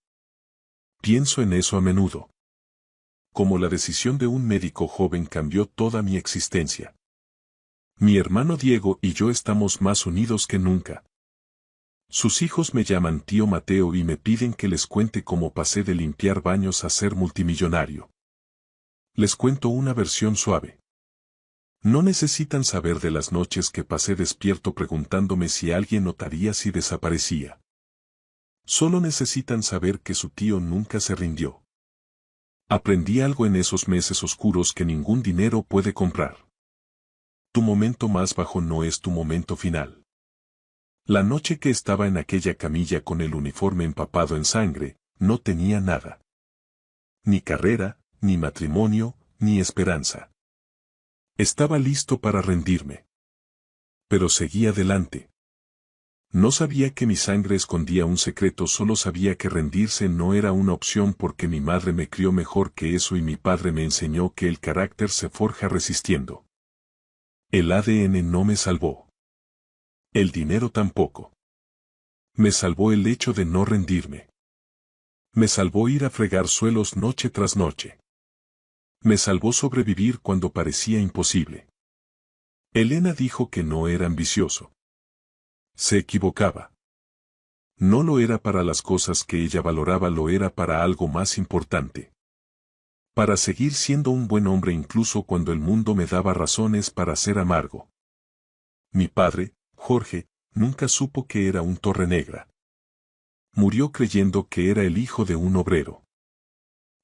Pienso en eso a menudo. como la decisión de un médico joven cambió toda mi existencia. Mi hermano Diego y yo estamos más unidos que nunca. Sus hijos me llaman tío Mateo y me piden que les cuente cómo pasé de limpiar baños a ser multimillonario. Les cuento una versión suave. No necesitan saber de las noches que pasé despierto preguntándome si alguien notaría si desaparecía. Solo necesitan saber que su tío nunca se rindió. Aprendí algo en esos meses oscuros que ningún dinero puede comprar. Tu momento más bajo no es tu momento final. La noche que estaba en aquella camilla con el uniforme empapado en sangre, no tenía nada. Ni carrera, ni matrimonio, ni esperanza. Estaba listo para rendirme. Pero seguí adelante. No sabía que mi sangre escondía un secreto, solo sabía que rendirse no era una opción porque mi madre me crió mejor que eso y mi padre me enseñó que el carácter se forja resistiendo. El ADN no me salvó. El dinero tampoco. Me salvó el hecho de no rendirme. Me salvó ir a fregar suelos noche tras noche. Me salvó sobrevivir cuando parecía imposible. Elena dijo que no era ambicioso. Se equivocaba. No lo era para las cosas que ella valoraba, lo era para algo más importante. Para seguir siendo un buen hombre incluso cuando el mundo me daba razones para ser amargo. Mi padre, Jorge, nunca supo que era un Torrenegra. Murió creyendo que era el hijo de un obrero.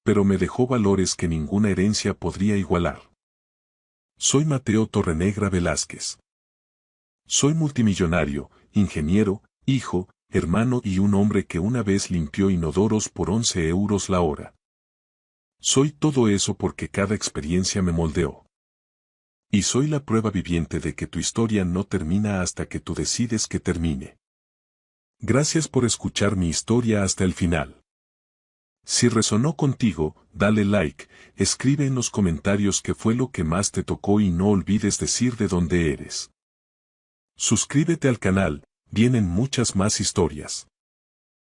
Pero me dejó valores que ninguna herencia podría igualar. Soy Mateo Torrenegra Velázquez. Soy multimillonario, ingeniero, hijo, hermano y un hombre que una vez limpió inodoros por 11 euros la hora. Soy todo eso porque cada experiencia me moldeó. Y soy la prueba viviente de que tu historia no termina hasta que tú decides que termine. Gracias por escuchar mi historia hasta el final. Si resonó contigo, dale like, escribe en los comentarios qué fue lo que más te tocó y no olvides decir de dónde eres. Suscríbete al canal, vienen muchas más historias.